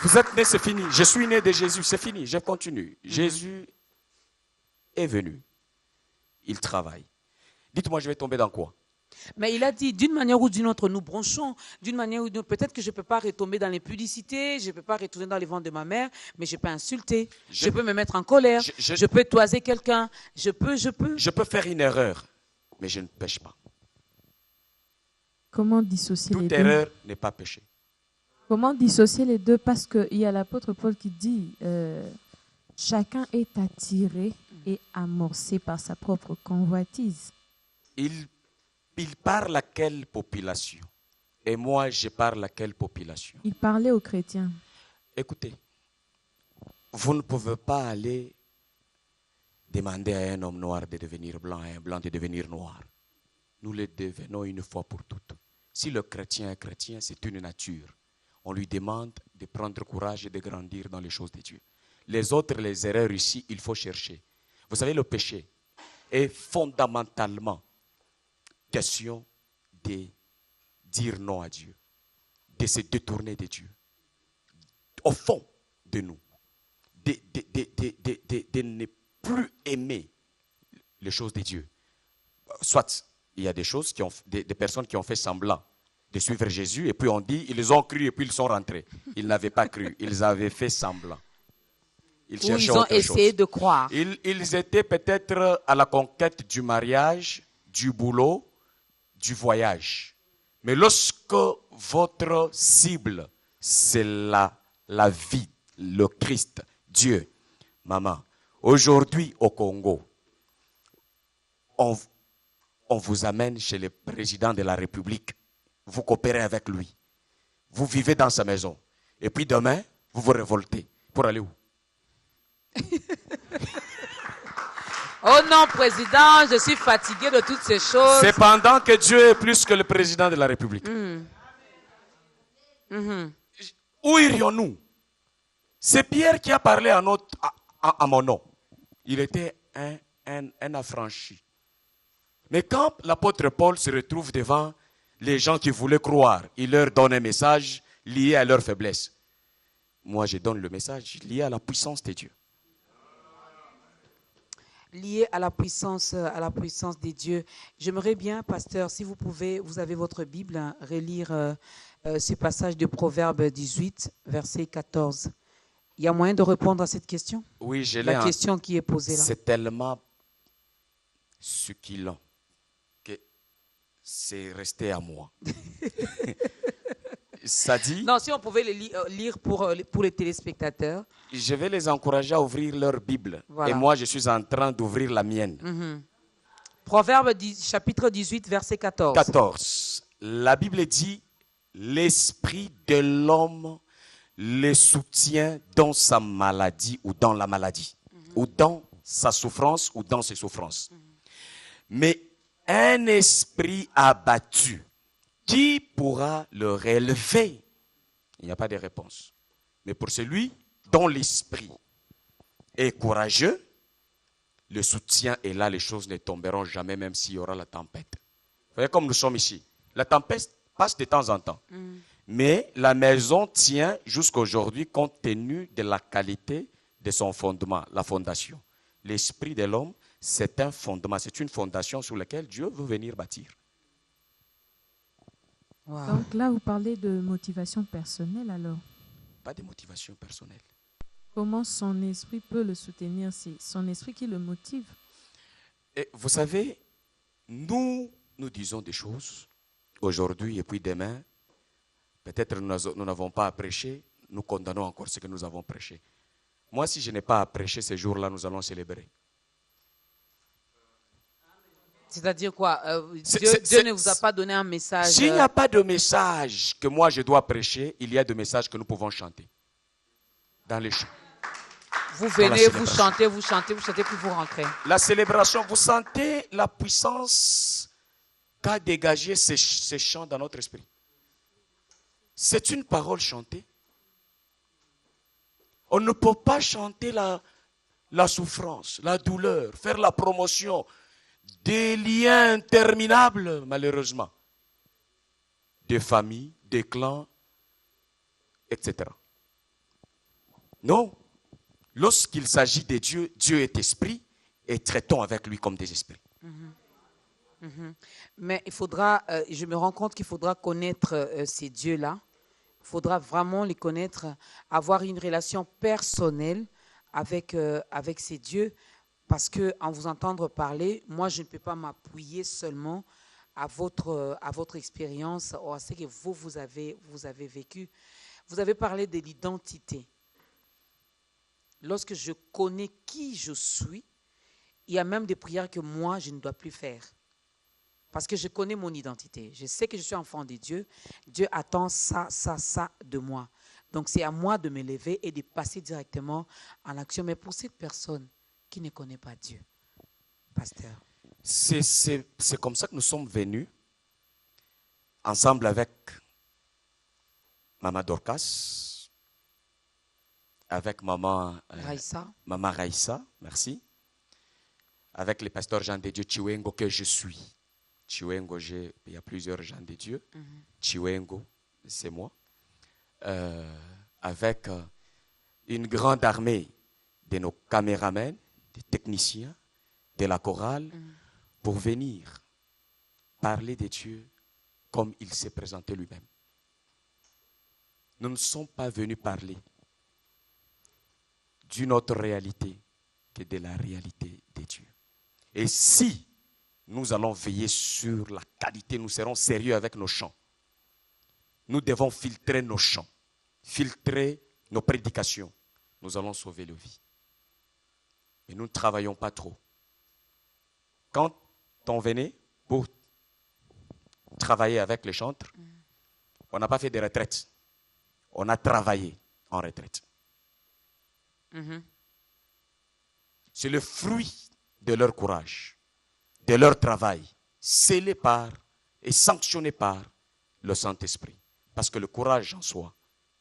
Vous êtes né, c'est fini. Je suis né de Jésus, c'est fini. Je continue. Jésus est venu. Il travaille. Dites-moi, je vais tomber dans quoi? Mais il a dit, d'une manière ou d'une autre, nous bronchons. D'une manière ou d'une autre, peut-être que je ne peux pas retomber dans l'impudicité, je ne peux pas retourner dans les ventres de ma mère, mais je peux insulter, je peux me mettre en colère, je peux toiser quelqu'un, je peux. Je peux faire une erreur, mais je ne pêche pas. Comment dissocier les deux? Toute erreur n'est pas péché. Comment dissocier les deux? Parce qu'il y a l'apôtre Paul qui dit chacun est attiré et amorcé par sa propre convoitise. Il parle à quelle population? Et moi, je parle à quelle population? Il parlait aux chrétiens. Écoutez, vous ne pouvez pas aller demander à un homme noir de devenir blanc, à un blanc de devenir noir. Nous le devenons une fois pour toutes. Si le chrétien est chrétien, c'est une nature. On lui demande de prendre courage et de grandir dans les choses de Dieu. Les autres, les erreurs ici, il faut chercher. Vous savez, le péché est fondamentalement question de dire non à Dieu, de se détourner de Dieu. Au fond de nous, de ne plus aimer les choses de Dieu. Soit il y a des choses des personnes qui ont fait semblant de suivre Jésus. Et puis on dit, ils ont cru et puis ils sont rentrés. Ils n'avaient pas cru, ils avaient fait semblant. Ou ils ont essayé de croire. Ils étaient peut-être à la conquête du mariage, du boulot, du voyage. Mais lorsque votre cible, c'est la vie, le Christ, Dieu, maman, aujourd'hui au Congo, on vous amène chez le président de la République. Vous coopérez avec lui. Vous vivez dans sa maison. Et puis demain, vous vous révoltez. Pour aller où? Oh non, président, je suis fatigué de toutes ces choses. C'est pendant que Dieu est plus que le président de la République. Où irions-nous? C'est Pierre qui a parlé à mon nom. Il était un affranchi. Mais quand l'apôtre Paul se retrouve devant les gens qui voulaient croire, il leur donne un message lié à leur faiblesse. Moi, je donne le message lié à la puissance de Dieu. Lié à la puissance des dieux. J'aimerais bien, pasteur, si vous pouvez, vous avez votre Bible, hein, relire ce passage de Proverbe 18, verset 14. Il y a moyen de répondre à cette question? Oui, je l'ai. La question qui est posée là. C'est tellement succulent que c'est resté à moi. Ça dit... Non, si on pouvait le lire pour les téléspectateurs. Je vais les encourager à ouvrir leur Bible. Voilà. Et moi, je suis en train d'ouvrir la mienne. Proverbe chapitre 18, verset 14. 14. La Bible dit, l'esprit de l'homme le soutient dans sa maladie ou dans la maladie, ou dans sa souffrance ou dans ses souffrances. Mais un esprit abattu, qui pourra le relever? Il n'y a pas de réponse. Mais pour celui dont l'esprit est courageux, le soutien est là, les choses ne tomberont jamais, même s'il y aura la tempête. Vous voyez comme nous sommes ici. La tempête passe de temps en temps. Mais la maison tient jusqu'à aujourd'hui compte tenu de la qualité de son fondement, la fondation. L'esprit de l'homme, c'est un fondement, c'est une fondation sur laquelle Dieu veut venir bâtir. Wow. Donc là, vous parlez de motivation personnelle alors? Pas de motivation personnelle. Comment son esprit peut le soutenir? C'est son esprit qui le motive. Et vous savez, nous disons des choses aujourd'hui et puis demain. Peut-être nous n'avons pas à prêcher, nous condamnons encore ce que nous avons prêché. Moi, si je n'ai pas à prêcher ces jours-là, nous allons célébrer. C'est-à-dire quoi? Dieu ne vous a pas donné un message. S'il n'y a pas de message que moi je dois prêcher, il y a des messages que nous pouvons chanter dans les chants. Vous venez, vous chantez, puis vous rentrez. La célébration, vous sentez la puissance qu'a dégagé ces chants dans notre esprit. C'est une parole chantée. On ne peut pas chanter la souffrance, la douleur, faire la promotion des liens interminables, malheureusement, des familles, des clans, etc. Non. Lorsqu'il s'agit de Dieu, Dieu est esprit et traitons avec lui comme des esprits. Mais il faudra, je me rends compte qu'il faudra connaître ces dieux-là. Il faudra vraiment les connaître, avoir une relation personnelle avec ces dieux. Parce qu'en vous entendre parler, moi, je ne peux pas m'appuyer seulement à votre expérience ou à ce que vous avez vécu. Vous avez parlé de l'identité. Lorsque je connais qui je suis, il y a même des prières que moi, je ne dois plus faire. Parce que je connais mon identité. Je sais que je suis enfant de Dieu. Dieu attend ça de moi. Donc, c'est à moi de me lever et de passer directement en action. Mais pour cette personne qui ne connaît pas Dieu, pasteur. C'est comme ça que nous sommes venus, ensemble avec Maman Dorcas, avec Maman Raïssa, merci, avec le pasteur Jean de Dieu Chiwengo que je suis. Chiwengo, il y a plusieurs Jean de Dieu. Chiwengo, c'est moi. Avec une grande armée de nos caméramens, des techniciens, de la chorale, pour venir parler de Dieu comme il s'est présenté lui-même. Nous ne sommes pas venus parler d'une autre réalité que de la réalité de Dieu. Et si nous allons veiller sur la qualité, nous serons sérieux avec nos chants. Nous devons filtrer nos chants, filtrer nos prédications. Nous allons sauver nos vies. Mais nous ne travaillons pas trop. Quand on venait pour travailler avec les chantres, on n'a pas fait de retraite. On a travaillé en retraite. C'est le fruit de leur courage, de leur travail, scellé par et sanctionné par le Saint-Esprit. Parce que le courage en soi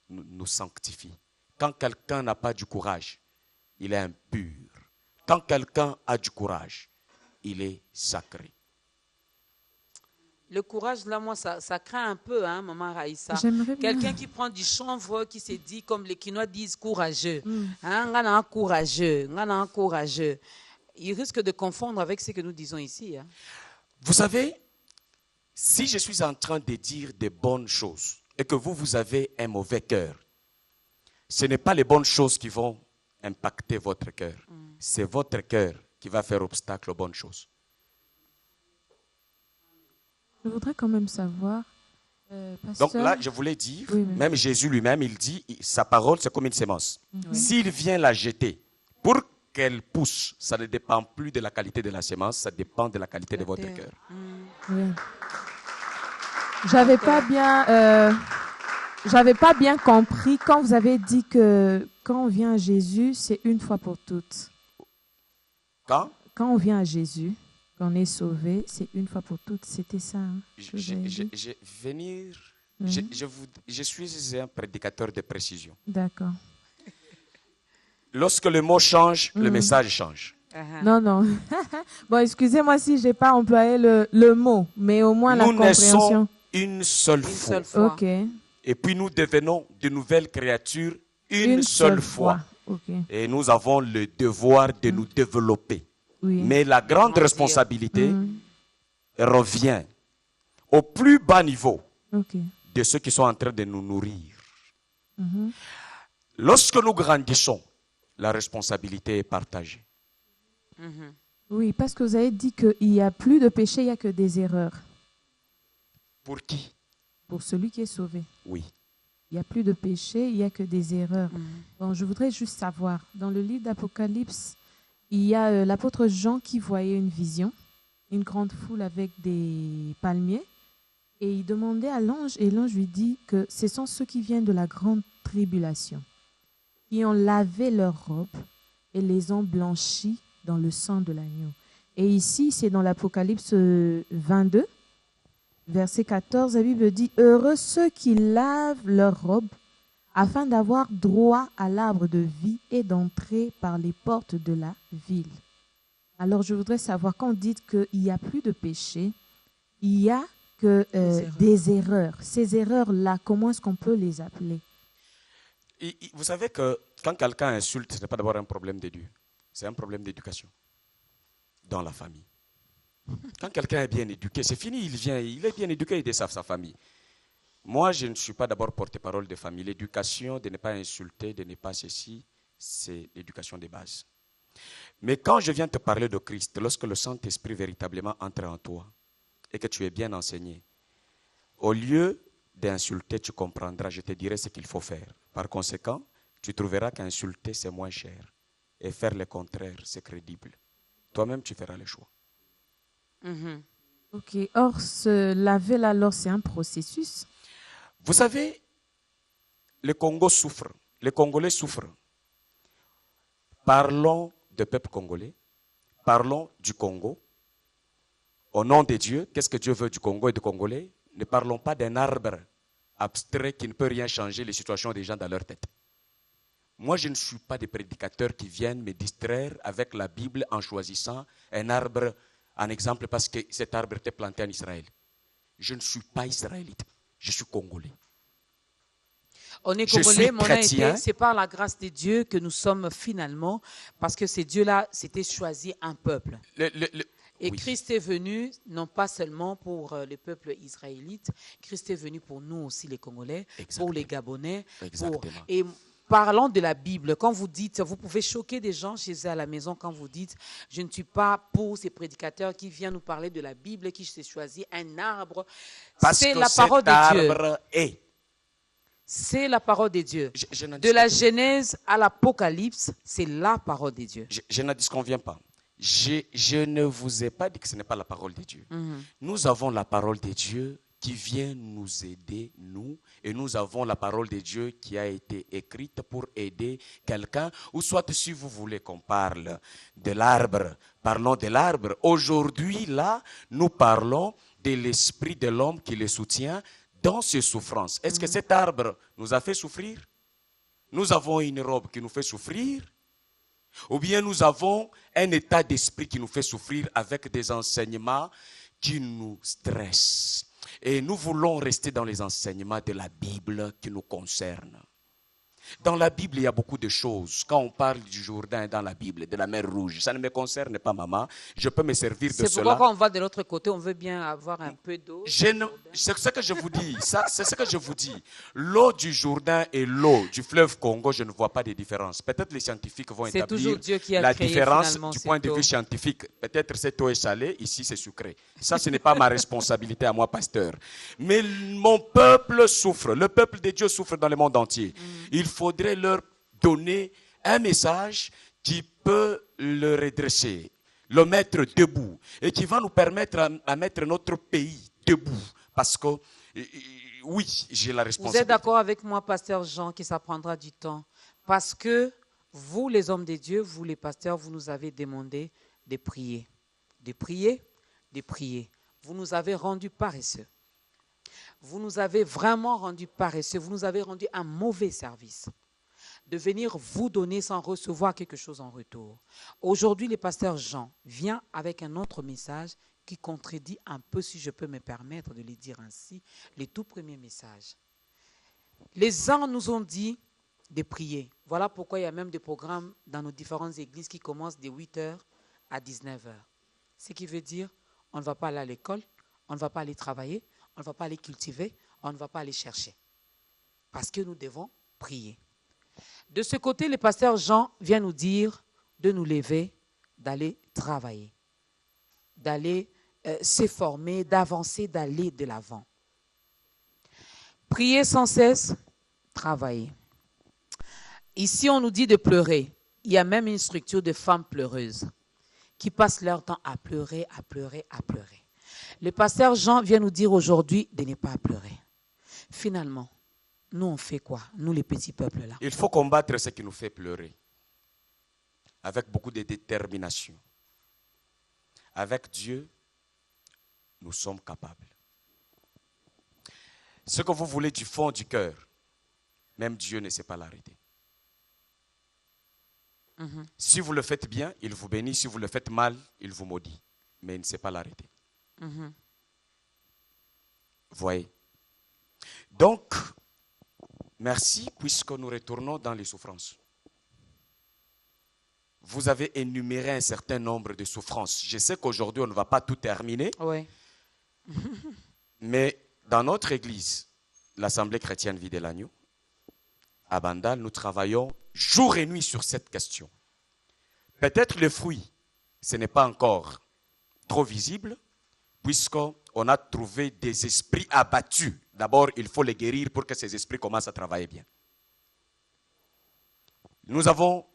nous sanctifie. Quand quelqu'un n'a pas du courage, il est impur. Quand quelqu'un a du courage, il est sacré. Le courage, là, moi, ça craint un peu, hein, Maman Raïssa. Quelqu'un qui prend du chanvre, qui se dit, comme les Quinois disent, courageux. Hein, courageux. Courageux. Il risque de confondre avec ce que nous disons ici. Hein. Vous savez, si je suis en train de dire des bonnes choses et que vous avez un mauvais cœur, ce n'est pas les bonnes choses qui vont impacter votre cœur. C'est votre cœur qui va faire obstacle aux bonnes choses. Je voudrais quand même savoir, pasteur... Donc là, je voulais dire, oui. même Jésus lui-même, il dit, sa parole, c'est comme une sémence. Oui. S'il vient la jeter, pour qu'elle pousse, ça ne dépend plus de la qualité de la sémence, ça dépend de la qualité de votre cœur. Oui. J'avais pas bien compris quand vous avez dit que quand on vient à Jésus, c'est une fois pour toutes. Quand on vient à Jésus, qu'on est sauvé, c'est une fois pour toutes. C'était ça. Hein, je suis un prédicateur de précision. D'accord. Lorsque le mot change, le message change. Non. Bon, excusez-moi si je n'ai pas employé le mot, mais au moins la compréhension. Nous naissons une seule fois. Ok. Et puis nous devenons de nouvelles créatures une seule fois. Okay. Et nous avons le devoir de nous développer. Oui. Mais la grande responsabilité revient au plus bas niveau de ceux qui sont en train de nous nourrir. Lorsque nous grandissons, la responsabilité est partagée. Oui, parce que vous avez dit qu'il n'y a plus de péché, il n'y a que des erreurs. Pour qui? Pour celui qui est sauvé. Oui. Il n'y a plus de péché, il n'y a que des erreurs. Bon, je voudrais juste savoir, dans le livre d'Apocalypse, il y a l'apôtre Jean qui voyait une vision, une grande foule avec des palmiers, et il demandait à l'ange, et l'ange lui dit que ce sont ceux qui viennent de la grande tribulation, qui ont lavé leurs robes et les ont blanchis dans le sang de l'agneau. Et ici, c'est dans l'Apocalypse 22, verset 14, la Bible dit « Heureux ceux qui lavent leurs robes, afin d'avoir droit à l'arbre de vie et d'entrer par les portes de la ville. » Alors, je voudrais savoir, quand on dit qu'il n'y a plus de péché, il y a que des erreurs. Ces erreurs-là, comment est-ce qu'on peut les appeler? Vous savez que quand quelqu'un insulte, ce n'est pas d'abord un problème de Dieu, c'est un problème d'éducation dans la famille. Quand quelqu'un est bien éduqué, c'est fini, il est bien éduqué, il déçoit sa famille. Moi, je ne suis pas d'abord porte-parole de famille. L'éducation, de ne pas insulter, de ne pas ceci, c'est l'éducation de base. Mais quand je viens te parler de Christ, lorsque le Saint-Esprit véritablement entre en toi et que tu es bien enseigné, au lieu d'insulter, tu comprendras, je te dirai ce qu'il faut faire. Par conséquent, tu trouveras qu'insulter, c'est moins cher. Et faire le contraire, c'est crédible. Toi-même, tu feras le choix. Ok. Or, se laver là, alors, c'est un processus. Vous savez, le Congo souffre. Les Congolais souffrent. Parlons du peuple congolais. Parlons du Congo. Au nom de Dieu, qu'est-ce que Dieu veut du Congo et des Congolais? Ne parlons pas d'un arbre abstrait qui ne peut rien changer les situations des gens dans leur tête. Moi, je ne suis pas des prédicateurs qui viennent me distraire avec la Bible en choisissant un arbre en exemple parce que cet arbre était planté en Israël. Je ne suis pas israélite, je suis congolais. On est congolais, mais on a été, c'est par la grâce de Dieu que nous sommes finalement, parce que ces dieux-là, c'était choisi un peuple. Et Oui. Christ est venu, non pas seulement pour le peuple israélite, Christ est venu pour nous aussi les Congolais, pour les Gabonais. Exactement. Et parlant de la Bible, quand vous dites, vous pouvez choquer des gens chez eux à la maison quand vous dites, je ne suis pas pour ces prédicateurs qui viennent nous parler de la Bible, qui s'est choisi un arbre. C'est la parole de Dieu. Est. C'est la parole de Dieu. Je De la Genèse à l'Apocalypse, c'est la parole de Dieu. Je n'en disconviens pas. Je ne vous ai pas dit que ce n'est pas la parole de Dieu. Nous avons la parole de Dieu qui vient nous aider, nous, et nous avons la parole de Dieu qui a été écrite pour aider quelqu'un, ou soit si vous voulez qu'on parle de l'arbre, parlons de l'arbre. Aujourd'hui, là, nous parlons de l'esprit de l'homme qui le soutient dans ses souffrances. Est-ce que cet arbre nous a fait souffrir? Nous avons une robe qui nous fait souffrir? Ou bien nous avons un état d'esprit qui nous fait souffrir avec des enseignements qui nous stressent? Et nous voulons rester dans les enseignements de la Bible qui nous concernent. Dans la Bible, il y a beaucoup de choses. Quand on parle du Jourdain dans la Bible, de la mer Rouge, ça ne me concerne pas, maman. Je peux me servir de cela. C'est pourquoi quand on va de l'autre côté, on veut bien avoir un peu d'eau. C'est ce que je vous dis. C'est ce que je vous dis. L'eau du Jourdain et l'eau du fleuve Congo, je ne vois pas de différence. Peut-être les scientifiques vont établir la différence du point de vue scientifique. Peut-être cette eau est salée, ici c'est sucré. Ça, ce n'est pas ma responsabilité à moi, pasteur. Mais mon peuple souffre. Le peuple de Dieu souffre dans le monde entier. Il faudrait leur donner un message qui peut le redresser, le mettre debout et qui va nous permettre à mettre notre pays debout. Parce que, oui, j'ai la responsabilité. Vous êtes d'accord avec moi, pasteur Jean, que ça prendra du temps? Parce que vous, les hommes de Dieu, vous, les pasteurs, vous nous avez demandé de prier. De prier, de prier. Vous nous avez rendus paresseux. Vous nous avez vraiment rendus paresseux. Vous nous avez rendu un mauvais service de venir vous donner sans recevoir quelque chose en retour. Aujourd'hui, le pasteur Jean vient avec un autre message qui contredit un peu, si je peux me permettre de le dire ainsi, les tout premiers messages. Les uns nous ont dit de prier. Voilà pourquoi il y a même des programmes dans nos différentes églises qui commencent de 8h à 19h. Ce qui veut dire, on ne va pas aller à l'école, on ne va pas aller travailler, on ne va pas aller cultiver, on ne va pas aller chercher. Parce que nous devons prier. De ce côté, le pasteur Jean vient nous dire de nous lever, d'aller travailler, d'aller se former, d'avancer, d'aller de l'avant. Prier sans cesse, travailler. Ici, on nous dit de pleurer. Il y a même une structure de femmes pleureuses qui passent leur temps à pleurer, à pleurer, à pleurer. Le pasteur Jean vient nous dire aujourd'hui de ne pas pleurer. Finalement, nous on fait quoi? Nous les petits peuples là. Il faut combattre ce qui nous fait pleurer. Avec beaucoup de détermination. Avec Dieu, nous sommes capables. Ce que vous voulez du fond du cœur, même Dieu ne sait pas l'arrêter. Si vous le faites bien, il vous bénit. Si vous le faites mal, il vous maudit. Mais il ne sait pas l'arrêter. Voyez. Donc, merci puisque nous retournons dans les souffrances. Vous avez énuméré un certain nombre de souffrances. Je sais qu'aujourd'hui, on ne va pas tout terminer. Oui. Mais dans notre église, l'Assemblée chrétienne Vie de l'Agneau, à Bandal, nous travaillons jour et nuit sur cette question. Peut-être le fruit, ce n'est pas encore trop visible, puisqu'on a trouvé des esprits abattus. D'abord, il faut les guérir pour que ces esprits commencent à travailler bien. Nous avons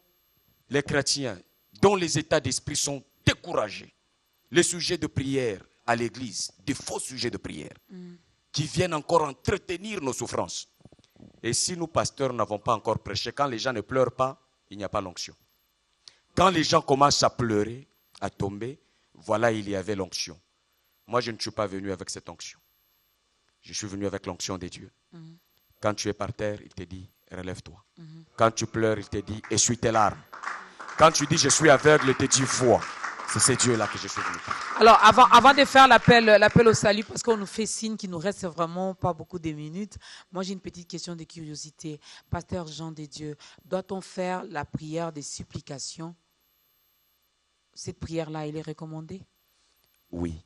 les chrétiens dont les états d'esprit sont découragés. Les sujets de prière à l'église, des faux sujets de prière, qui viennent encore entretenir nos souffrances. Et si nous, pasteurs, n'avons pas encore prêché, quand les gens ne pleurent pas, il n'y a pas l'onction. Quand les gens commencent à pleurer, à tomber, voilà, il y avait l'onction. Moi, je ne suis pas venu avec cette onction. Je suis venu avec l'onction de Dieu. Quand tu es par terre, il te dit, relève-toi. Quand tu pleures, il te dit, essuie tes larmes. Quand tu dis, je suis aveugle, il te dit, vois. C'est ce Dieu-là que je suis venu. Alors, avant de faire l'appel au salut, parce qu'on nous fait signe qu'il nous reste vraiment pas beaucoup de minutes, moi j'ai une petite question de curiosité. Pasteur Jean de Dieu, doit-on faire la prière des supplications? Cette prière-là, elle est recommandée? Oui.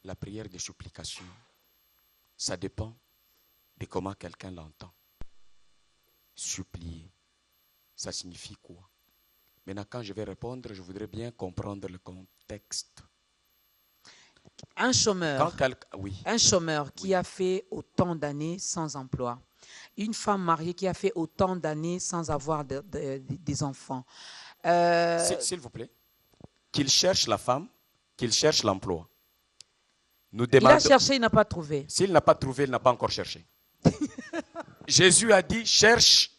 La prière de supplication, ça dépend de comment quelqu'un l'entend. Supplier, ça signifie quoi? Maintenant, quand je vais répondre, je voudrais bien comprendre le contexte. Un chômeur, Oui. un chômeur qui a fait autant d'années sans emploi. Une femme mariée qui a fait autant d'années sans avoir des enfants. S'il vous plaît, qu'il cherche la femme, qu'il cherche l'emploi. Il a cherché, il n'a pas trouvé. S'il n'a pas trouvé, il n'a pas encore cherché. Jésus a dit, cherche,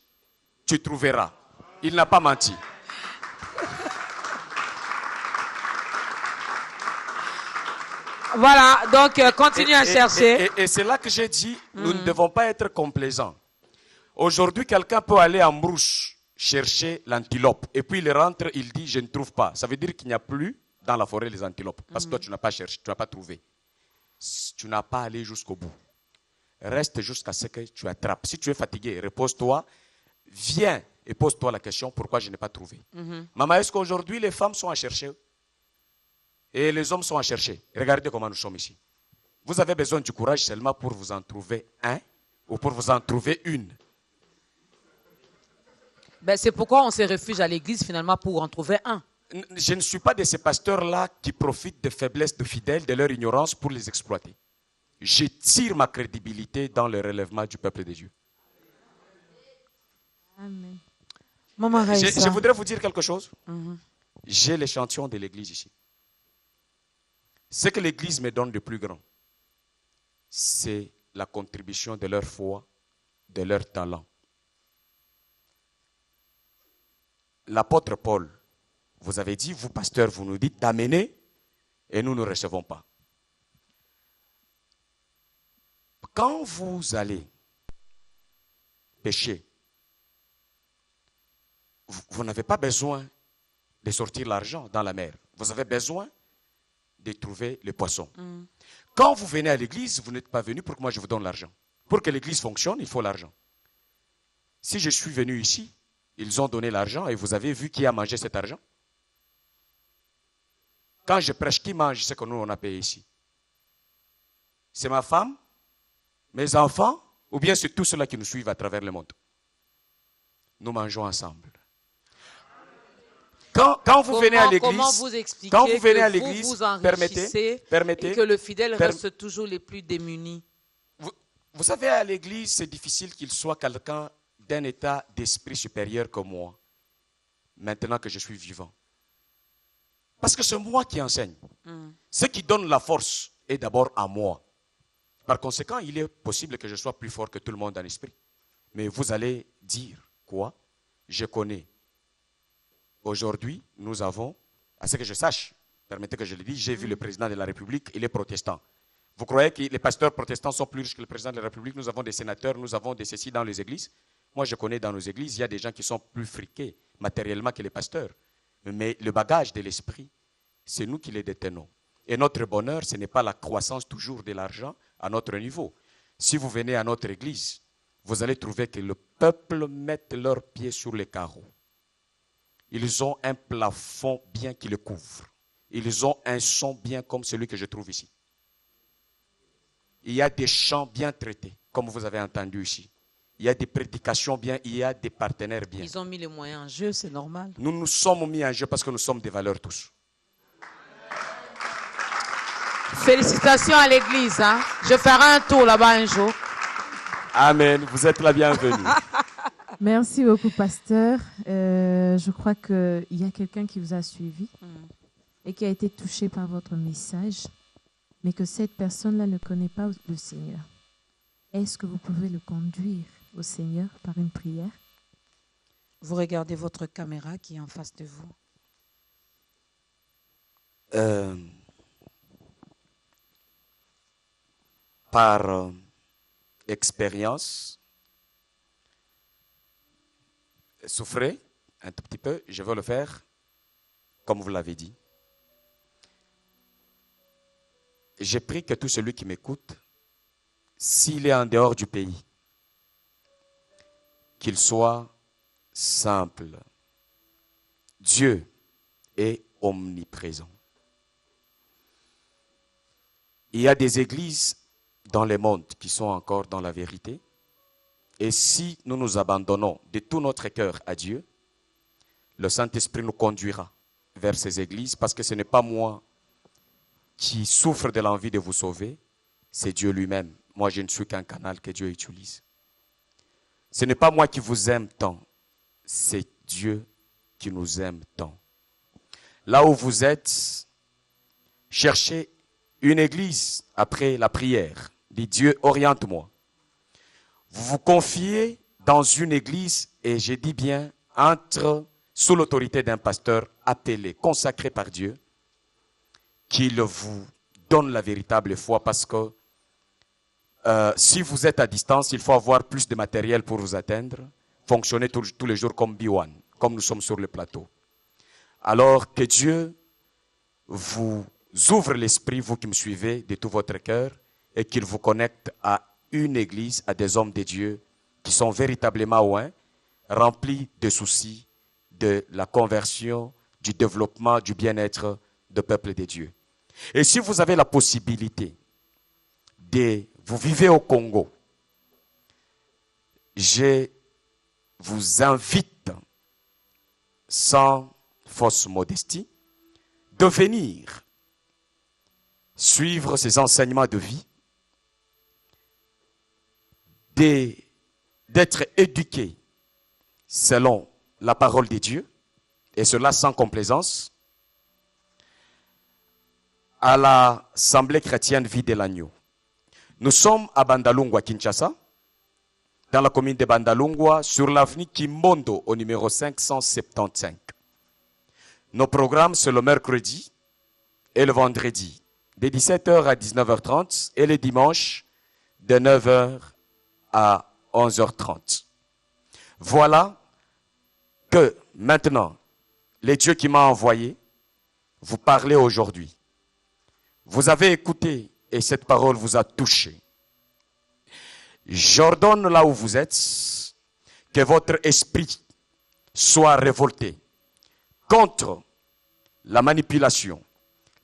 tu trouveras. Il n'a pas menti. Voilà, donc continue à chercher. Et c'est là que j'ai dit, nous ne devons pas être complaisants. Aujourd'hui, quelqu'un peut aller en brousse chercher l'antilope. Et puis il rentre, il dit, je ne trouve pas. Ça veut dire qu'il n'y a plus dans la forêt les antilopes. Parce que toi, tu n'as pas cherché, tu n'as pas trouvé. Tu n'as pas allé jusqu'au bout. Reste jusqu'à ce que tu attrapes. Si tu es fatigué, repose-toi. Viens et pose-toi la question, pourquoi je n'ai pas trouvé. Maman, est-ce qu'aujourd'hui, les femmes sont à chercher? Et les hommes sont à chercher. Regardez comment nous sommes ici. Vous avez besoin du courage seulement pour vous en trouver un ou pour vous en trouver une. Ben, c'est pourquoi on se réfugie à l'église finalement pour en trouver un. Je ne suis pas de ces pasteurs-là qui profitent de faiblesses de fidèles, de leur ignorance pour les exploiter. Je tire ma crédibilité dans le relèvement du peuple de Dieu. Amen. Maman Raïssa. Je voudrais vous dire quelque chose. J'ai l'échantillon de l'église ici. Ce que l'église me donne de plus grand, c'est la contribution de leur foi, de leur talent. L'apôtre Paul, vous avez dit, vous pasteurs, vous nous dites d'amener et nous ne recevons pas. Quand vous allez pêcher, vous n'avez pas besoin de sortir l'argent dans la mer. Vous avez besoin de trouver les poissons. Quand vous venez à l'église, vous n'êtes pas venu pour que moi je vous donne l'argent. Pour que l'église fonctionne, il faut l'argent. Si je suis venu ici, ils ont donné l'argent et vous avez vu qui a mangé cet argent. Quand je prêche, qui mange ce que nous on a payé ici? C'est ma femme, mes enfants, ou bien c'est tous ceux-là qui nous suivent à travers le monde? Nous mangeons ensemble. Quand vous venez à l'église, comment vous expliquez que vous enrichissez permettez, et que le fidèle reste toujours les plus démunis? Vous savez, à l'église, c'est difficile qu'il soit quelqu'un d'un état d'esprit supérieur que moi, maintenant que je suis vivant. Parce que c'est moi qui enseigne. Ce qui donne la force est d'abord à moi. Par conséquent, il est possible que je sois plus fort que tout le monde en esprit. Mais vous allez dire quoi? Je connais. Aujourd'hui, nous avons, à ce que je sache, permettez que je le dise, j'ai vu le président de la République, il est protestant. Vous croyez que les pasteurs protestants sont plus riches que le président de la République? Nous avons des sénateurs, nous avons des ceci dans les églises. Moi, je connais dans nos églises, il y a des gens qui sont plus friqués matériellement que les pasteurs. Mais le bagage de l'esprit, c'est nous qui les détenons. Et notre bonheur, ce n'est pas la croissance toujours de l'argent à notre niveau. Si vous venez à notre église, vous allez trouver que le peuple met leurs pieds sur les carreaux. Ils ont un plafond bien qui le couvre. Ils ont un son bien comme celui que je trouve ici. Il y a des chants bien traités, comme vous avez entendu ici. Il y a des prédications bien, il y a des partenaires bien. Ils ont mis les moyens en jeu, c'est normal. Nous nous sommes mis en jeu parce que nous sommes des valeurs tous. Félicitations à l'église. Hein? Je ferai un tour là-bas un jour. Amen. Vous êtes la bienvenue. Merci beaucoup, pasteur. Je crois qu'il y a quelqu'un qui vous a suivi et qui a été touché par votre message, mais que cette personne-là ne connaît pas le Seigneur. Est-ce que vous pouvez le conduire au Seigneur par une prière? Vous regardez votre caméra qui est en face de vous. Par expérience, souffrez un tout petit peu, je vais le faire comme vous l'avez dit. J'ai pris que tout celui qui m'écoute, s'il est en dehors du pays, qu'il soit simple. Dieu est omniprésent. il y a des églises dans le monde qui sont encore dans la vérité. Et si nous nous abandonnons de tout notre cœur à Dieu, le Saint-Esprit nous conduira vers ces églises, parce que ce n'est pas moi qui souffre de l'envie de vous sauver, c'est Dieu lui-même. Moi, je ne suis qu'un canal que Dieu utilise. Ce n'est pas moi qui vous aime tant, c'est Dieu qui nous aime tant. Là où vous êtes, cherchez une église après la prière. Dites Dieu, oriente-moi. Vous vous confiez dans une église, et je dis bien, sous l'autorité d'un pasteur appelé, consacré par Dieu, qu'il vous donne la véritable foi, parce que si vous êtes à distance, il faut avoir plus de matériel pour vous atteindre, fonctionner tous les jours comme B1, comme nous sommes sur le plateau. Alors que Dieu vous ouvre l'esprit, vous qui me suivez, de tout votre cœur, et qu'il vous connecte à une église, à des hommes de Dieu qui sont véritablement loin, remplis de soucis de la conversion, du développement, du bien-être du peuple de Dieu. Et si vous avez la possibilité vous vivez au Congo, je vous invite, sans fausse modestie, de venir suivre ces enseignements de vie, d'être éduqué selon la parole de Dieu, et cela sans complaisance, à l'Assemblée chrétienne Vie de l'Agneau. Nous sommes à Bandalungwa, Kinshasa, dans la commune de Bandalungwa, sur l'avenue Kimbondo, au numéro 575. Nos programmes, c'est le mercredi et le vendredi, de 17h à 19h30, et le dimanche, de 9h à 11h30. Voilà que maintenant, le Dieu qui m'a envoyé, vous parlez aujourd'hui. Vous avez écouté et cette parole vous a touché. J'ordonne là où vous êtes que votre esprit soit révolté contre la manipulation,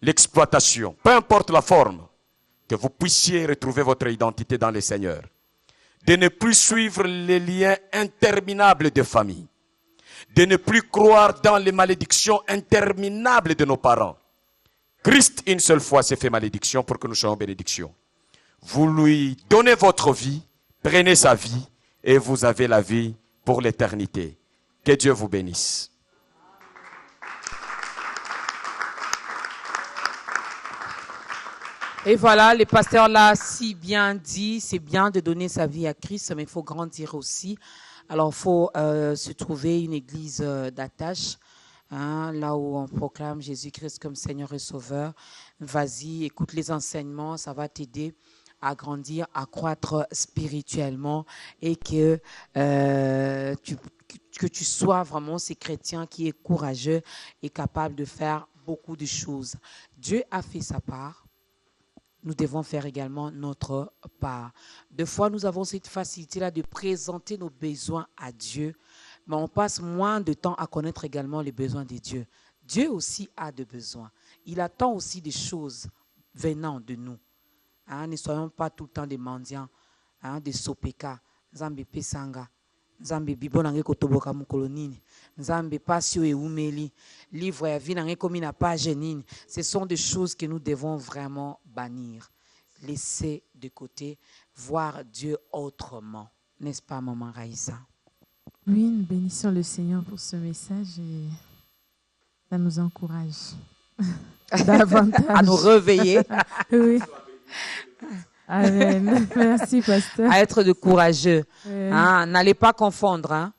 l'exploitation, peu importe la forme, que vous puissiez retrouver votre identité dans le Seigneur. De ne plus suivre les liens interminables de famille. De ne plus croire dans les malédictions interminables de nos parents. Christ, une seule fois, s'est fait malédiction pour que nous soyons bénédiction. Vous lui donnez votre vie, prenez sa vie, et vous avez la vie pour l'éternité. Que Dieu vous bénisse. Et voilà, le pasteur l'a si bien dit, c'est bien de donner sa vie à Christ, mais il faut grandir aussi. Alors, il faut se trouver une église d'attache, hein, là où on proclame Jésus-Christ comme Seigneur et Sauveur. Vas-y, écoute les enseignements, ça va t'aider à grandir, à croître spirituellement, et que tu sois vraiment ce chrétien qui est courageux et capable de faire beaucoup de choses. Dieu a fait sa part. Nous devons faire également notre part. Des fois, nous avons cette facilité-là de présenter nos besoins à Dieu, mais on passe moins de temps à connaître également les besoins de Dieu. Dieu aussi a des besoins. Il attend aussi des choses venant de nous. Hein, ne soyons pas tout le temps des mendiants, hein, des sopeka, Nzambe pesanga, Nzambe bibonange kotoboka mukolonini, Nzambe pasio e umeli, livre ya vie nange komi na page nini. Ce sont des choses que nous devons vraiment bannir, laisser de côté, voir Dieu autrement. N'est-ce pas, maman Raïssa? Oui, nous bénissons le Seigneur pour ce message et ça nous encourage davantage. À nous réveiller. Oui. Amen. Merci, pasteur. À être de courageux. Oui. Hein, n'allez pas confondre. Hein,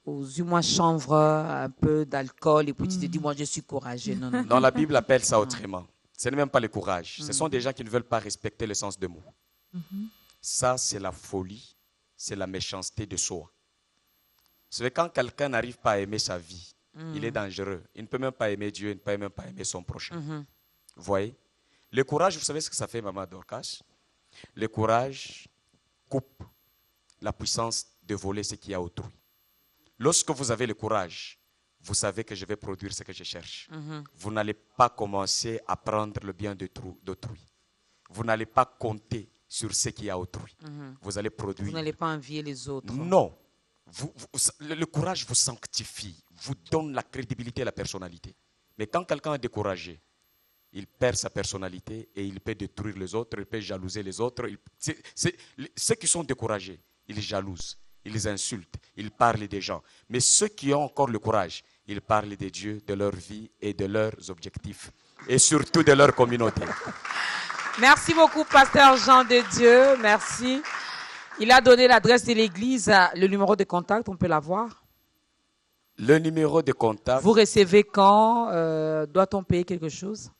aux humains chanvre, un peu d'alcool, et puis tu te dis, moi je suis courageux. Non, non. Dans la Bible, appelle ça autrement. Ce n'est même pas le courage. Ce sont des gens qui ne veulent pas respecter le sens de mots. Ça, c'est la folie, c'est la méchanceté de soi. C'est quand quelqu'un n'arrive pas à aimer sa vie, il est dangereux. Il ne peut même pas aimer Dieu, il ne peut même pas aimer son prochain. Vous voyez? Le courage, vous savez ce que ça fait, Maman Dorcas? Le courage coupe la puissance de voler ce qu'il y a autrui. Lorsque vous avez le courage, vous savez que je vais produire ce que je cherche. Vous n'allez pas commencer à prendre le bien d'autrui. vous n'allez pas compter sur ce qu'il y a autrui. Vous allez produire. Vous n'allez pas envier les autres. Non. Le courage vous sanctifie, vous donne la crédibilité et la personnalité. Mais quand quelqu'un est découragé, il perd sa personnalité et il peut détruire les autres, il peut jalouser les autres. Ceux qui sont découragés, ils jalousent, ils insultent, ils parlent des gens. Mais ceux qui ont encore le courage, ils parlent de Dieu, de leur vie et de leurs objectifs. Et surtout de leur communauté. Merci beaucoup, pasteur Jean de Dieu. Merci. Il a donné l'adresse de l'église, le numéro de contact, on peut l'avoir. Le numéro de contact. Vous recevez quand? Doit-on payer quelque chose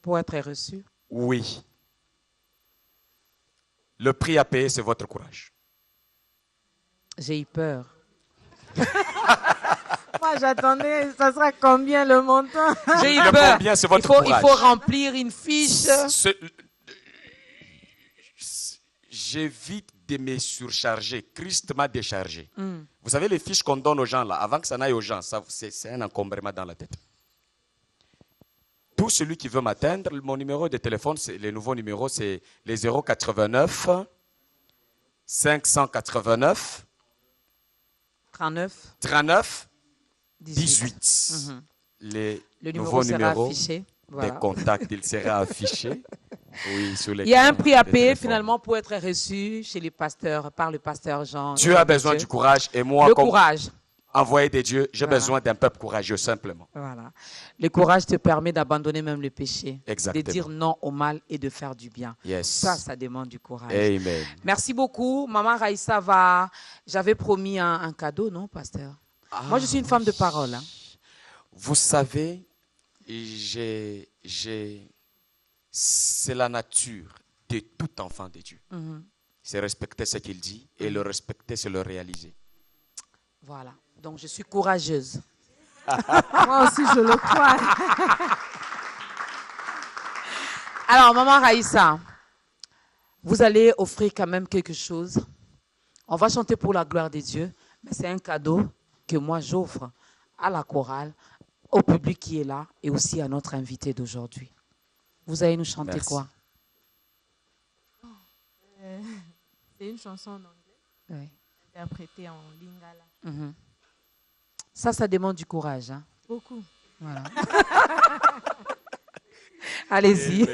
pour être reçu? Oui. Le prix à payer, c'est votre courage. J'ai eu peur. Moi, j'attendais, ça sera combien le montant? J'ai eu peur. Combien, c'est votre courage. Il faut remplir une fiche. J'évite de me surcharger. Christ m'a déchargé. Vous savez, les fiches qu'on donne aux gens, là, avant que ça n'aille aux gens, c'est un encombrement dans la tête. Tout celui qui veut m'atteindre, mon numéro de téléphone, les nouveaux numéros, c'est les 089 589 39 18. Le nouveau numéro affiché. Voilà. Des contacts, il sera affiché. Oui, sur les. Il y a un prix à payer finalement pour être reçu chez les pasteurs, par le pasteur Jean. Dieu a besoin du courage et moi, comme courage. Envoyé de Dieu, j'ai besoin d'un peuple courageux, simplement. Voilà. Le courage te permet d'abandonner même le péché. Exactement. De dire non au mal et de faire du bien. Yes. Ça demande du courage. Amen. Merci beaucoup. Maman Raïssa va... J'avais promis un cadeau, non, pasteur? Moi, je suis une femme de parole. Hein. Vous savez, c'est la nature de tout enfant de Dieu. C'est respecter ce qu'il dit et le respecter, c'est le réaliser. Voilà. Donc, je suis courageuse. Moi aussi, je le crois. Alors, maman Raïssa, vous allez offrir quand même quelque chose. On va chanter pour la gloire de Dieu, mais c'est un cadeau que moi j'offre à la chorale, au public qui est là et aussi à notre invité d'aujourd'hui. Vous allez nous chanter Merci. quoi? C'est une chanson en anglais, Oui. interprétée en lingala. Ça demande du courage. Hein? Beaucoup. Voilà. Allez-y.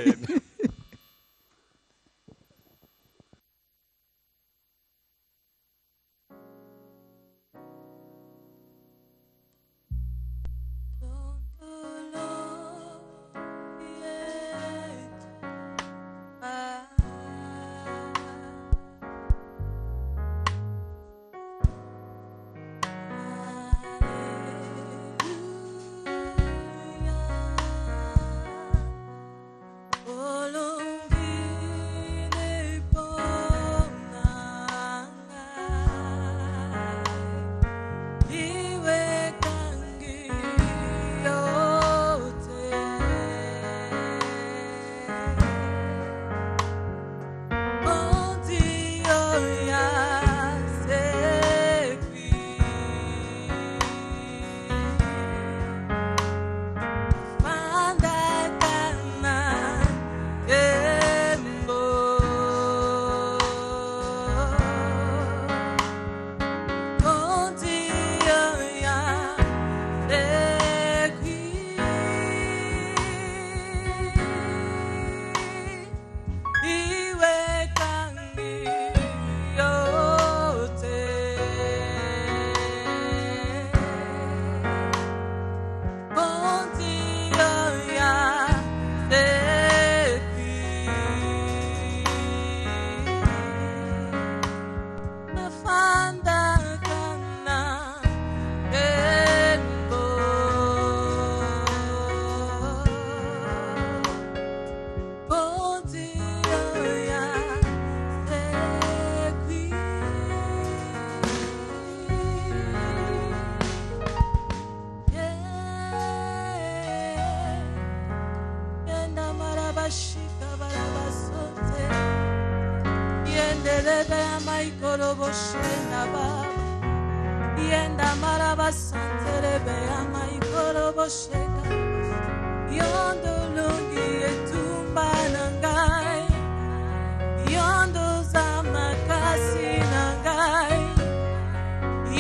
pasi nangai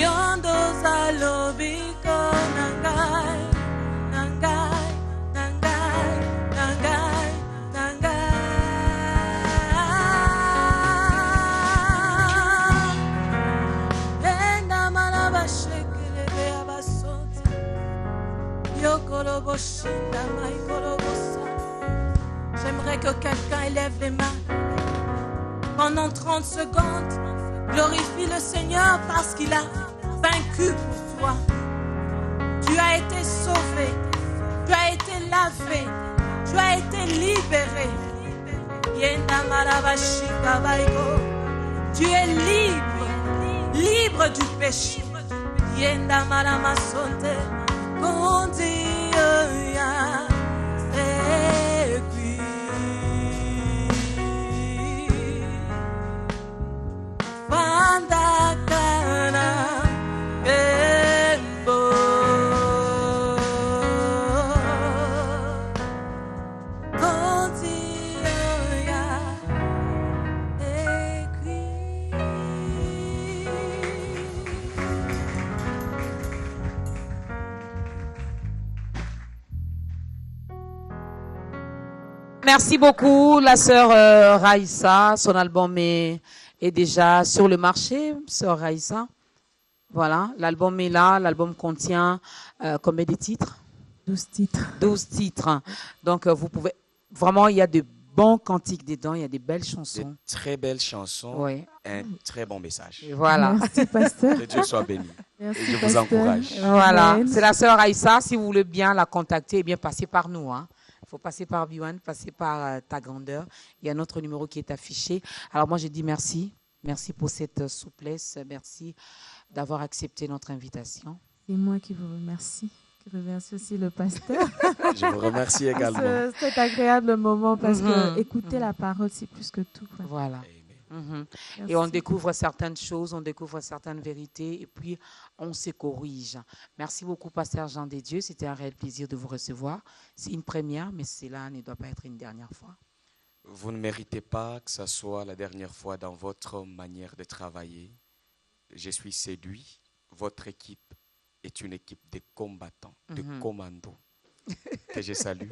yondo zalobiko nangai nangai nangai nangai nangai enda malaba shekele be abasoti yokorobo shinda mai korobosa. J'aimerais que quelqu'un élève les mains pendant 30 secondes. Glorifie le Seigneur parce qu'il a vaincu pour toi. Tu as été sauvé, tu as été lavé, tu as été libéré. Tu es libre, libre du péché. Merci beaucoup, la sœur Raïssa. Son album est déjà sur le marché, sœur Raïssa. Voilà, l'album est là. L'album contient combien de titres? 12 titres. 12 titres. Donc, vous pouvez... Vraiment, il y a de bons cantiques dedans. Il y a des belles chansons. De très belles chansons. Oui. Un très bon message. Et voilà. Merci, pasteur. Que Dieu soit béni. Merci, et je pasteur. vous encourage. Voilà, Amen. c'est la sœur Aïssa. Si vous voulez bien la contacter, eh bien, passez par nous. Il faut passer par Biwan, passer par ta grandeur. Il y a notre numéro qui est affiché. Alors moi, je dis merci. Merci pour cette souplesse. Merci d'avoir accepté notre invitation. C'est moi qui vous remercie. Je remercie aussi le pasteur. Je vous remercie également. Cet agréable moment parce que Mhm. écouter la parole, c'est plus que tout. Quoi. Voilà. Amen. Mhm. Et on découvre certaines choses, on découvre certaines vérités et puis on se corrige. Merci beaucoup, pasteur Jean des Dieux. C'était un réel plaisir de vous recevoir. C'est une première, mais cela ne doit pas être une dernière fois. Vous ne méritez pas que ce soit la dernière fois dans votre manière de travailler. Je suis séduit. Votre équipe est une équipe de combattants, de commandos, que je salue.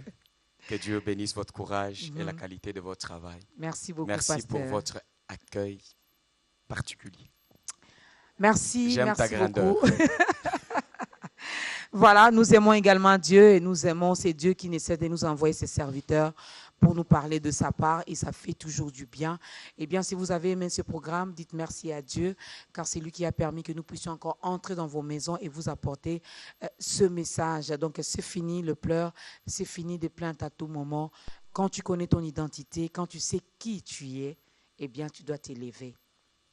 Que Dieu bénisse votre courage et la qualité de votre travail. Merci beaucoup, Merci pasteur. pour votre accueil particulier. Merci, J'aime ta merci grandeur. beaucoup. Voilà, nous aimons également Dieu et nous aimons, c'est Dieu qui essaie de nous envoyer ses serviteurs pour nous parler de sa part et ça fait toujours du bien. Eh bien, si vous avez aimé ce programme, dites merci à Dieu car c'est lui qui a permis que nous puissions encore entrer dans vos maisons et vous apporter ce message. Donc, c'est fini le pleur, c'est fini des plaintes à tout moment. Quand tu connais ton identité, quand tu sais qui tu es, eh bien, tu dois t'élever,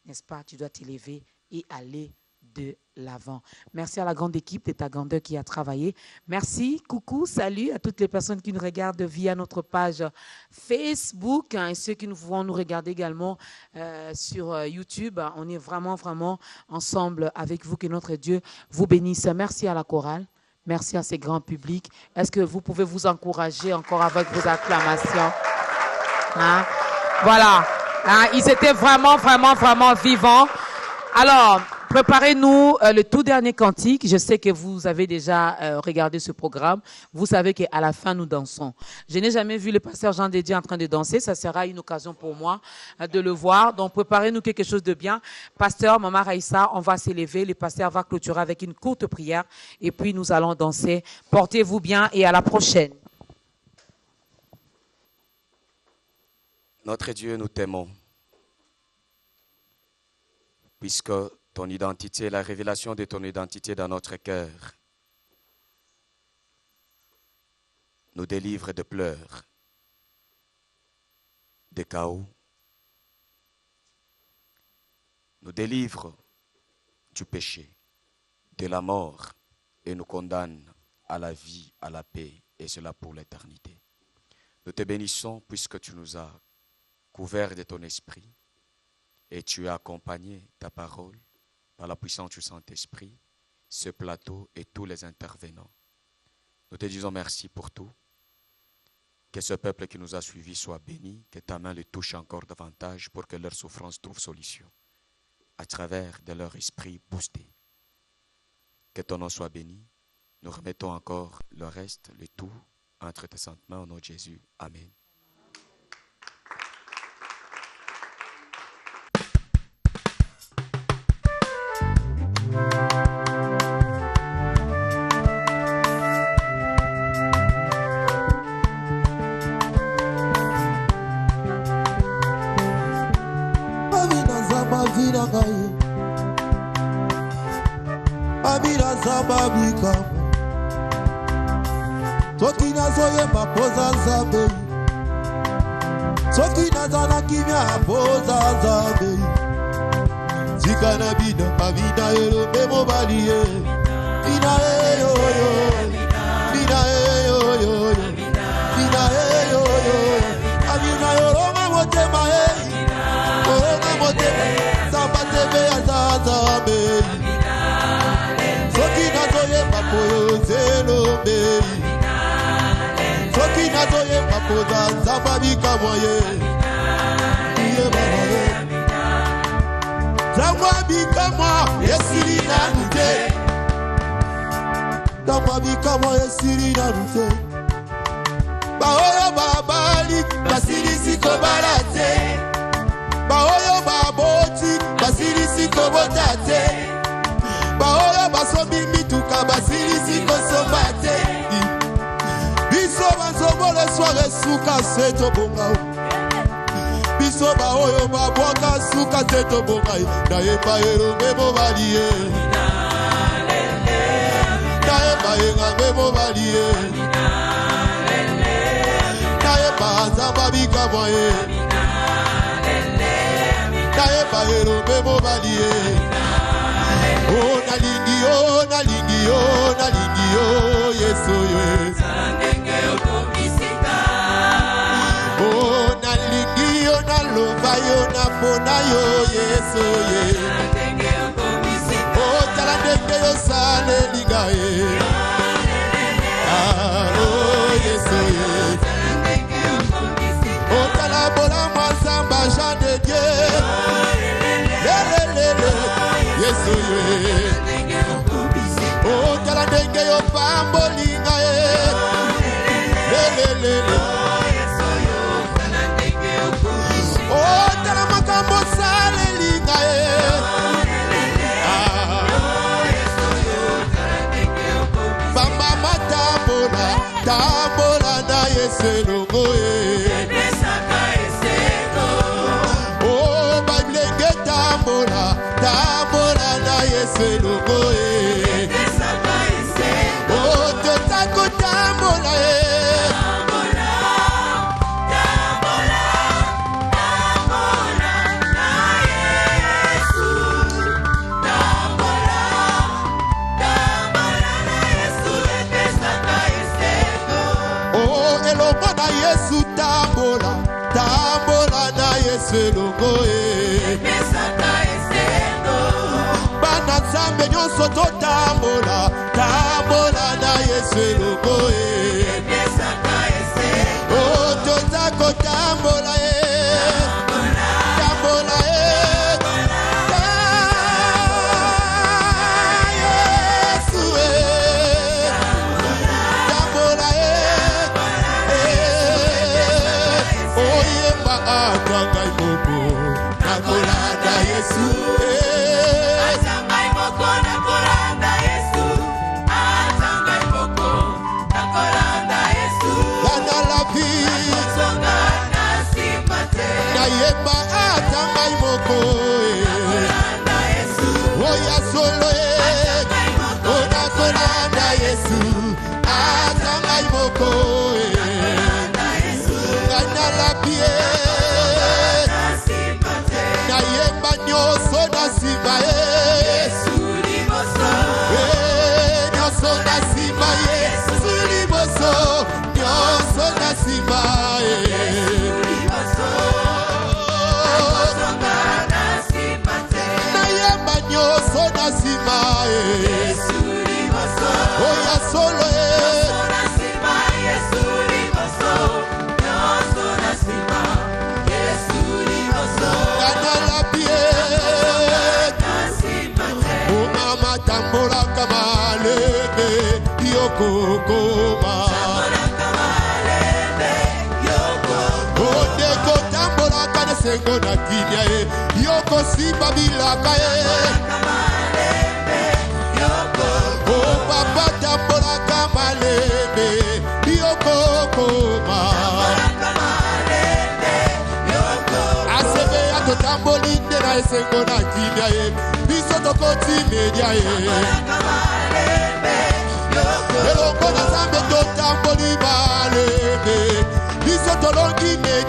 n'est-ce pas? Tu dois t'élever et aller de l'avant. Merci à la grande équipe de ta grandeur qui a travaillé. Merci, coucou, salut à toutes les personnes qui nous regardent via notre page Facebook et ceux qui vont nous regarder également sur YouTube. On est vraiment, vraiment ensemble avec vous. Que notre Dieu vous bénisse. Merci à la chorale. Merci à ces grands publics. Est-ce que vous pouvez vous encourager encore avec vos acclamations? Hein? Voilà. Hein? Ils étaient vraiment, vraiment, vraiment vivants. Alors, préparez-nous le tout dernier cantique. Je sais que vous avez déjà regardé ce programme. Vous savez qu'à la fin, nous dansons. Je n'ai jamais vu le pasteur Jean Dédié en train de danser. Ça sera une occasion pour moi de le voir. Donc, préparez-nous quelque chose de bien. Pasteur, Maman Raïssa, on va s'élever. Le pasteur va clôturer avec une courte prière. Et puis, nous allons danser. Portez-vous bien et à la prochaine. Notre Dieu, nous t'aimons. Puisque ton identité, la révélation de ton identité dans notre cœur nous délivre de pleurs, de chaos, nous délivre du péché, de la mort et nous condamne à la vie, à la paix et cela pour l'éternité. Nous te bénissons puisque tu nous as couverts de ton esprit et tu as accompagné ta parole par la puissance du Saint-Esprit, ce plateau et tous les intervenants. Nous te disons merci pour tout. Que ce peuple qui nous a suivis soit béni, que ta main le touche encore davantage pour que leur souffrance trouve solution. à travers de leur esprit boosté. Que ton nom soit béni. Nous remettons encore le reste, le tout, entre tes saintes mains au nom de Jésus. Amen. Soki nazoyemba poza Nzambe, soki nazala kimia poza Nzambe, zika na bino abina elombe mobali ye, bina eyoyo, bina eyoyo, bina eyoyo, abina yoroma motema ye, yoroma motema, Nzamba tebe ya Nzambe, soki nazoyemba poza elombe. Soki nazoye mapoza Nzamba bikamwa ye iye baba ye Nzamba bikamwa yesiri nanu te Nzamba bikamwa yesiri nanu te Baoyo babali basilisi kobala te Baoyo baboti basilisi kobota te Baoyo basombi mituka basilisi kosomba te Biso banzobole soare suka seto bongao Biso ba oyo babwaka suka seto bongao Na yemba elonge mobali ye Na yemba engambe mobali ye Na yemba Nzamba bikamwa ye Na yemba elonge mobali ye Oh nalingi yo, nalingi yo, nalingi yo, Yesu ye Oh nalingi yo, naloba yo, napona yo, Yesu ye Oh tala ndenge yo salelinga ye Oh Yesu ye Oh tala bola mwa Nzamba Jean de Dieu Lelelele Yesu ye Oh tala ndenge yo pambolinga ye Lelelele Oh tala makambo salelinga ye Bamba matambola tambola na Yesu elongo ye Oh babilenge tambola tambola na Yesu elongo ye Oh totako tambola ye Yesu tambola, tambola na Yesu elongo ye Bana Nzambe nyonso totambola, tambola na Yesu elongo ye Oh totako tambola ye Tambola ye Yesu ye Tambola ye Atanga imoko nakolanda Yesu Atanga imoko nakolanda Yesu Atanga imoko nakolanda Yesu Lana la vie Songa na simpate Na yemba atanga imoko nakolanda Yesu Oya solo O nakolanda Yesu Atanga imoko Lana la vie esengo na kimia ye yokosimba bilaka ye o papa tambolaka malembe yokokoma asebe ya totamboli nde na esengo na kimia ye biso tokoti media ye elongo na zambe totamboli malembe biso tolongi media